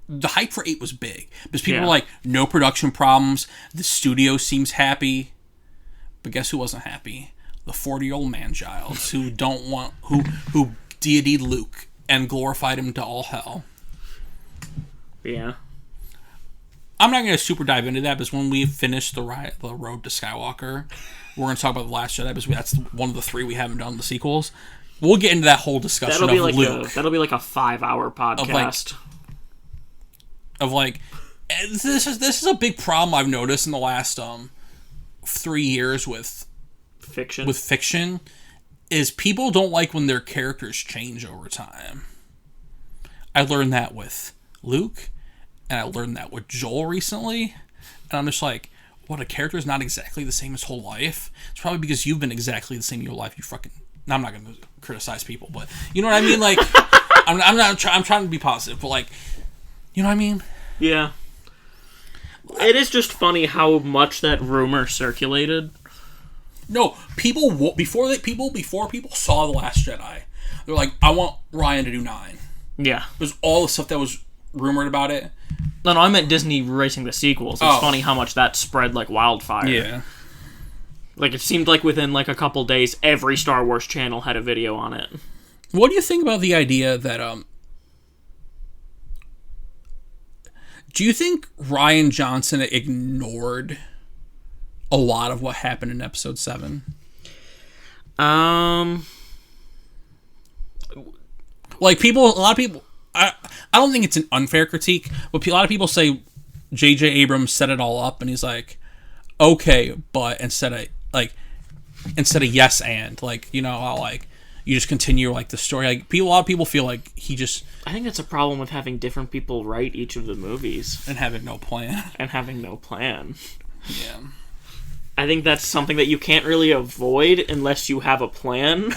the hype for 8 was big. Because people Yeah. were like, no production problems, the studio seems happy. But guess who wasn't happy? The 40-year-old man-childs who who deity'd Luke and glorified him to all hell. Yeah. I'm not going to super dive into that, because when we finish the road to Skywalker, we're going to talk about The Last Jedi, because that's one of the 3 we haven't done, the sequels. We'll get into that whole discussion of Luke. That'll be like a 5-hour podcast. This is a big problem I've noticed in the last 3 years with fiction, is people don't like when their characters change over time. I learned that with Luke, and I learned that with Joel recently, and I'm just like, what, a character is not exactly the same his whole life? It's probably because you've been exactly the same your life. I'm not going to criticize people, but you know what I mean? Like, I'm trying to be positive, but like, you know what I mean? Yeah. It is just funny how much that rumor circulated. No, before people saw The Last Jedi, they're like, I want Ryan to do 9. Yeah. It was all the stuff that was rumored about it. No, I meant Disney releasing the sequels. It's funny how much that spread like wildfire. Yeah. Like, it seemed like within like a couple days, every Star Wars channel had a video on it. What do you think about the idea that, do you think Rian Johnson ignored a lot of what happened in Episode 7? Like, a lot of people, I don't think it's an unfair critique, but a lot of people say J.J. Abrams set it all up, and he's like, okay, but instead of yes and, like, you know, how, like, you just continue, like, the story. Like, a lot of people feel like he just... I think that's a problem with having different people write each of the movies. And having no plan. Yeah. I think that's something that you can't really avoid unless you have a plan.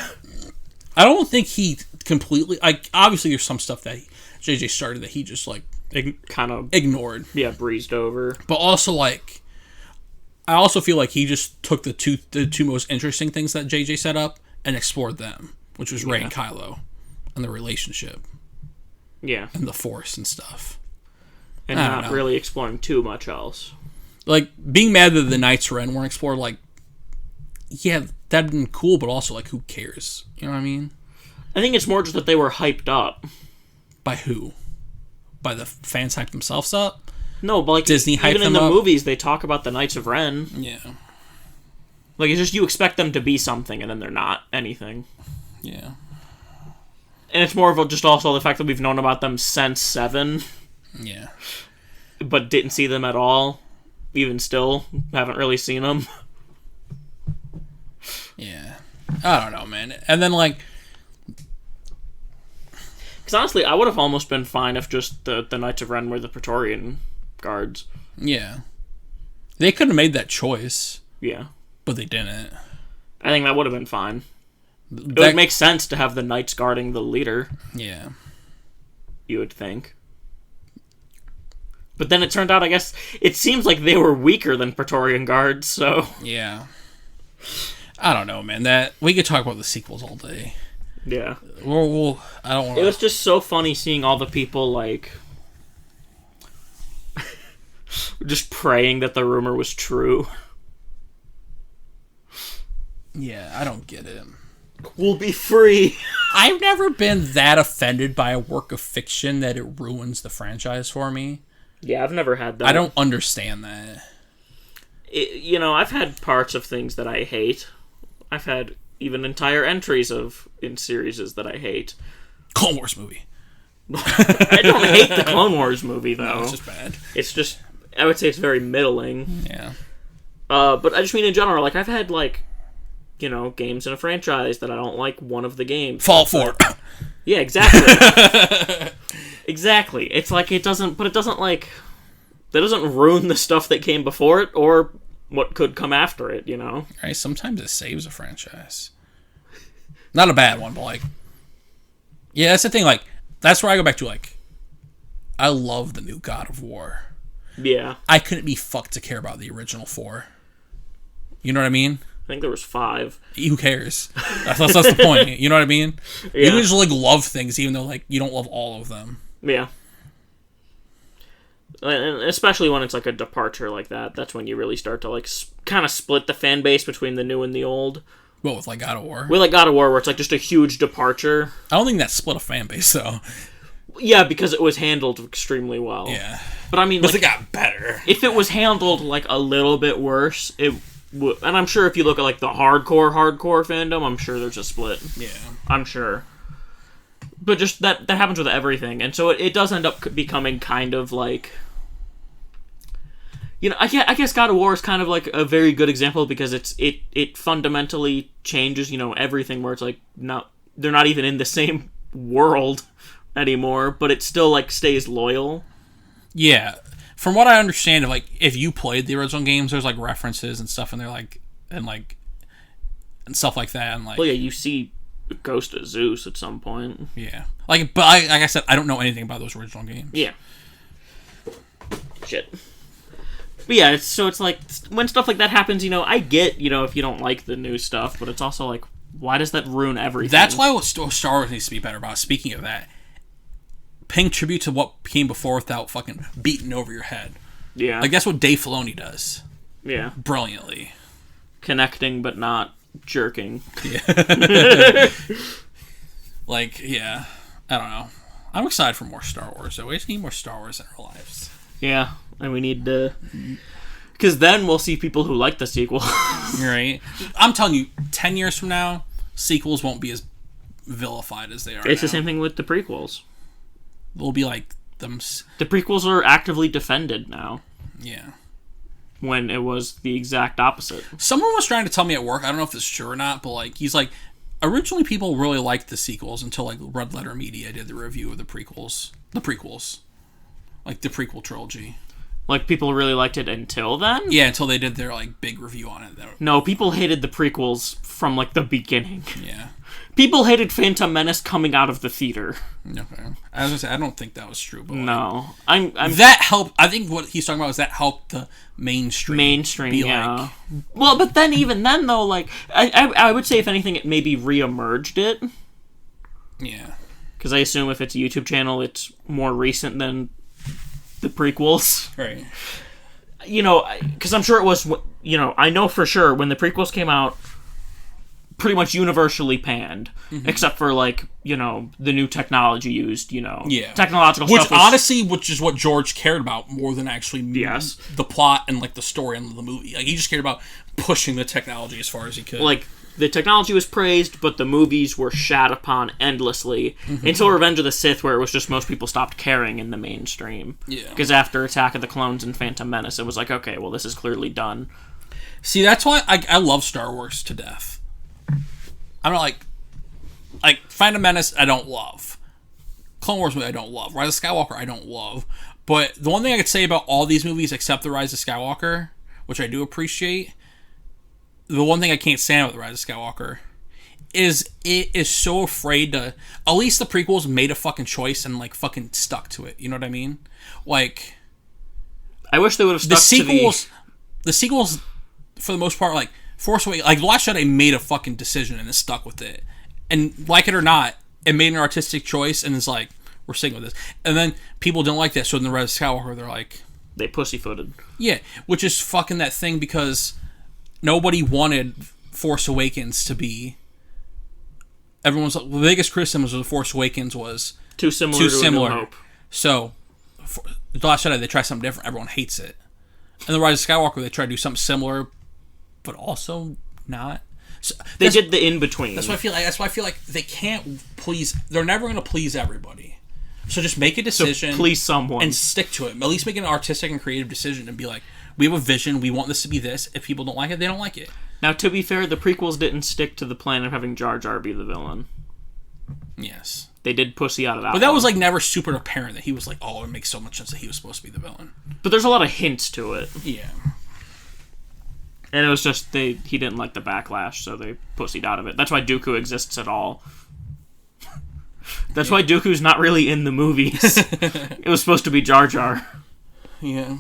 I don't think he completely... Like, obviously there's some stuff that JJ started that he just, like, kind of ignored. Yeah, breezed over. But also, like... I also feel like he just took the two most interesting things that JJ set up and explored them, which was Rey and Kylo and their relationship. Yeah. And the Force and stuff. And not really exploring too much else. Like, being mad that the Knights Ren weren't explored, like, yeah, that'd been cool, but also, like, who cares? You know what I mean? I think it's more just that they were hyped up. By who? By the fans hyped themselves up? No, but like Disney hyped even in them the up? movies, they talk about the Knights of Ren. Yeah. Like, it's just you expect them to be something, and then they're not anything. Yeah. And it's more of just also the fact that we've known about them since 7. Yeah. But didn't see them at all. Even still, haven't really seen them. Yeah. I don't know, man. And then, like... Because honestly, I would have almost been fine if just the Knights of Ren were the Praetorian guards. Yeah. They could have made that choice. Yeah. But they didn't. I think that would have been fine. It would make sense to have the knights guarding the leader. Yeah. You would think. But then it turned out, I guess, it seems like they were weaker than Praetorian guards, so... Yeah. I don't know, man. We could talk about the sequels all day. Yeah. I don't want to... It was just so funny seeing all the people, like... just praying that the rumor was true. Yeah, I don't get it. We'll be free. I've never been that offended by a work of fiction that it ruins the franchise for me. Yeah, I've never had that. I don't understand that. I've had parts of things that I hate. I've had even entire entries in series that I hate. Clone Wars movie. I don't hate the Clone Wars movie, though. No, it's just bad. It's just, I would say it's very middling. Yeah. But I just mean in general, like, I've had, like, games in a franchise that I don't like one of the games. Fallout 4. Yeah, exactly. Exactly. It's like it doesn't like, that doesn't ruin the stuff that came before it or what could come after it, Right, sometimes it saves a franchise. Not a bad one, but like, yeah, that's the thing, like, that's where I go back to, like, I love the new God of War. Yeah. I couldn't be fucked to care about the original 4. You know what I mean? I think there was 5. Who cares? That's the point. You know what I mean? Yeah. You can just, like, love things even though, like, you don't love all of them. Yeah. And especially when it's like a departure like that. That's when you really start to like kind of split the fan base between the new and the old. Well, with like God of War. With like God of War, where it's like just a huge departure. I don't think that split a fan base though. Yeah, because it was handled extremely well. Yeah. But I mean, like, it got better. If it was handled like a little bit worse, it would. And I'm sure if you look at like the hardcore fandom, I'm sure there's a split. Yeah. I'm sure. But just that happens with everything, and so it does end up becoming kind of like. You know, I guess God of War is kind of like a very good example because it fundamentally changes, you know, everything where it's like they're not even in the same world anymore, but it still like stays loyal. Yeah, from what I understand, if you played the original games, there's like references and stuff, and they're like and stuff like that, and like. Well, yeah, you see the Ghost of Zeus at some point. Yeah, like I said, I don't know anything about those original games. Yeah. Shit. But yeah, it's like, when stuff like that happens, you know, I get, you know, if you don't like the new stuff, but it's also like, why does that ruin everything? That's why what Star Wars needs to be better about. Speaking of that, paying tribute to what came before without fucking beating over your head. Yeah. Like, that's what Dave Filoni does. Yeah. Brilliantly. Connecting, but not jerking. Yeah. Like, yeah. I don't know. I'm excited for more Star Wars, though. We just need more Star Wars in our lives. Yeah. And we need to... Because then we'll see people who like the sequel. Right. I'm telling you, 10 years from now, sequels won't be as vilified as they are It's now. the same thing with the prequels. They'll be like them... The prequels are actively defended now. Yeah. When it was the exact opposite. Someone was trying to tell me at work, I don't know if this is true or not, but like he's like, originally people really liked the sequels until like Red Letter Media did the review of the prequels. Like the prequel trilogy. Like, people really liked it until then? Yeah, until they did their, like, big review on it. No, people hated the prequels from, like, the beginning. Yeah. People hated Phantom Menace coming out of the theater. Okay. I was gonna say, I don't think that was true, but... No. I'm that helped... I think what he's talking about is that helped the mainstream yeah. Like... Well, but then, even then, though, like... I would say, if anything, it maybe re-emerged it. Yeah. Because I assume if it's a YouTube channel, it's more recent than... the prequels. Right. You know, because I'm sure it was, you know, I know for sure when the prequels came out, pretty much universally panned, except for, like, you know, the new technology used, you know. Yeah. Technological which, stuff. Honestly, which is what George cared about more than actually yes. the plot and, like, the story and the movie. Like, he just cared about pushing the technology as far as he could. Like, the technology was praised, but the movies were shat upon endlessly until Revenge of the Sith, where it was just most people stopped caring in the mainstream. Yeah. Because after Attack of the Clones and Phantom Menace, it was like, okay, well, this is clearly done. See, that's why I love Star Wars to death. I'm not like Phantom Menace, I don't love. Clone Wars movie, I don't love. Rise of Skywalker, I don't love. But the one thing I could say about all these movies except The Rise of Skywalker, which I do appreciate, the one thing I can't stand about The Rise of Skywalker is it is so afraid to... At least the prequels made a fucking choice and, like, fucking stuck to it. You know what I mean? Like... I wish they would have stuck The sequels, for the most part, like, Force Awakens... Like, The Last Jedi made a fucking decision and is stuck with it. And, like it or not, it made an artistic choice and it's like, we're sticking with this. And then people didn't like that, so in The Rise of Skywalker, they're like... They pussyfooted. Yeah, which is fucking that thing because... Nobody wanted Force Awakens to be... Everyone's like, the biggest criticism of The Force Awakens was... Too similar to A New Hope. So, The Last Jedi, they try something different. Everyone hates it. And The Rise of Skywalker, they try to do something similar, but also not. So, they did the in-between. That's why I feel like they can't please... They're never going to please everybody. So just make a decision... So please someone. And stick to it. At least make an artistic and creative decision and be like... We have a vision. We want this to be this. If people don't like it, they don't like it. Now, to be fair, the prequels didn't stick to the plan of having Jar Jar be the villain. Yes. They did pussy out of that. But that was, like, never super apparent that he was like, oh, it makes so much sense that he was supposed to be the villain. But there's a lot of hints to it. Yeah. And it was just, he didn't like the backlash, so they pussied out of it. That's why Dooku exists at all. That's why Dooku's not really in the movies. It was supposed to be Jar Jar. Yeah.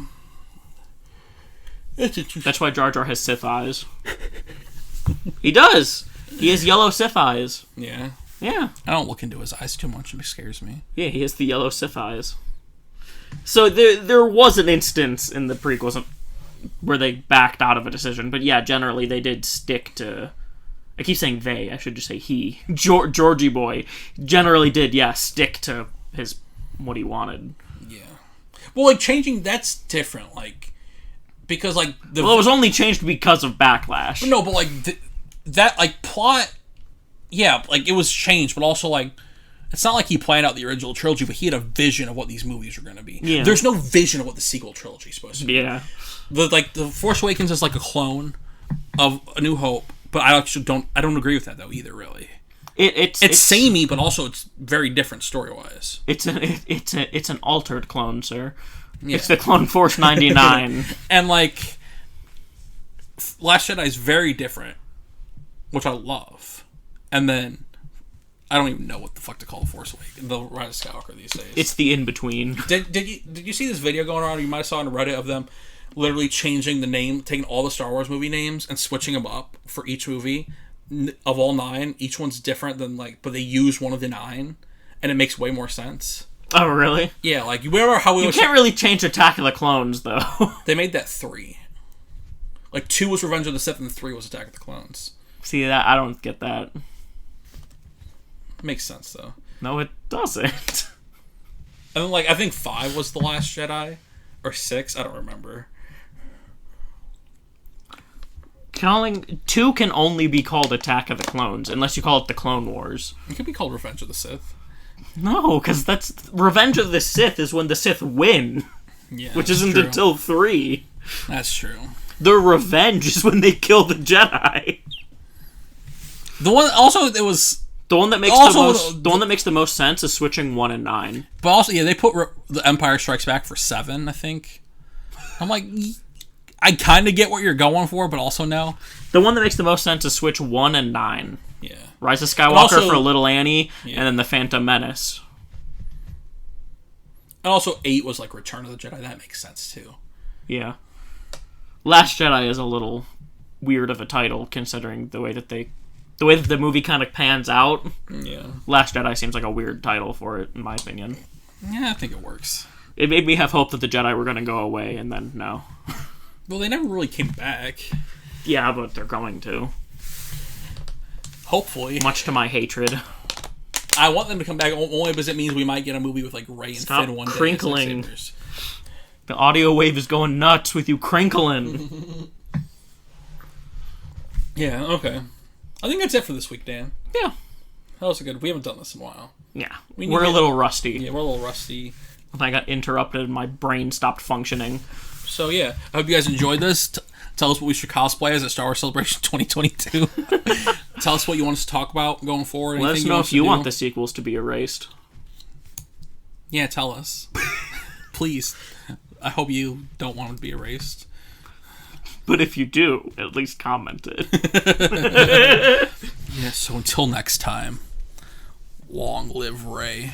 That's why Jar Jar has Sith eyes. He does. He has yellow Sith eyes. Yeah. Yeah. I don't look into his eyes too much. It scares me. Yeah, he has the yellow Sith eyes. So there was an instance in the prequels where they backed out of a decision, but yeah, generally they did stick to... I keep saying they, I should just say he. Georgie boy generally did, stick to what he wanted. Yeah. Well, like, changing, that's different, like, because, like... it was only changed because of Backlash. No, but, like, that, like, plot... Yeah, like, it was changed, but also, like... It's not like he planned out the original trilogy, but he had a vision of what these movies were going to be. Yeah. There's no vision of what the sequel trilogy is supposed to be. Yeah. The Force Awakens is like a clone of A New Hope, but I actually don't agree with that though either. Really, it's samey, but also it's very different story wise. It's an altered clone, sir. Yeah. It's the Clone Force 99, and like Last Jedi is very different, which I love, and then. I don't even know what the fuck to call the Force Awakens, the Rise of Skywalker these days. It's the in between. Did you see this video going around? You might have saw on Reddit of them literally changing the name, taking all the Star Wars movie names and switching them up for each movie of all 9. Each one's different than but they use one of the 9, and it makes way more sense. Oh really? Yeah, like you remember how we? You can't really change Attack of the Clones though. They made that 3. Like 2 was Revenge of the Sith, and 3 was Attack of the Clones. See that? I don't get that. Makes sense though. No, it doesn't. And then, like, I think 5 was The Last Jedi, or 6. I don't remember. 2 can only be called Attack of the Clones unless you call it the Clone Wars. It could be called Revenge of the Sith. No, because that's Revenge of the Sith is when the Sith win. Yeah, which isn't until 3. That's true. Their revenge is when they kill the Jedi. The one also it was. The one that makes the most sense is switching 1 and 9. But also, yeah, they put The Empire Strikes Back for 7, I think. I'm like, I kind of get what you're going for, but also no. The one that makes the most sense is switch 1 and 9. Yeah. Rise of Skywalker for Little Annie, and then The Phantom Menace. And also 8 was like Return of the Jedi. That makes sense too. Yeah. Last Jedi is a little weird of a title considering the way that the movie kind of pans out. Yeah. Last Jedi seems like a weird title for it, in my opinion. Yeah, I think it works. It made me have hope that the Jedi were going to go away, and then no. Well, they never really came back. Yeah, but they're going to. Hopefully. Much to my hatred. I want them to come back only because it means we might get a movie with like Rey and Finn one day. Crinkling. The audio wave is going nuts with you crinkling. Yeah, okay. I think that's it for this week, Dan. Yeah. That was good. We haven't done this in a while. Yeah. We're a little rusty. Yeah, we're a little rusty. I got interrupted and my brain stopped functioning. So, yeah. I hope you guys enjoyed this. Tell us what we should cosplay as at Star Wars Celebration 2022. Tell us what you want us to talk about going forward. Let us know if you want the sequels to be erased. Yeah, tell us. Please. I hope you don't want them to be erased. But if you do, at least comment it. Yeah, so until next time, long live Rey.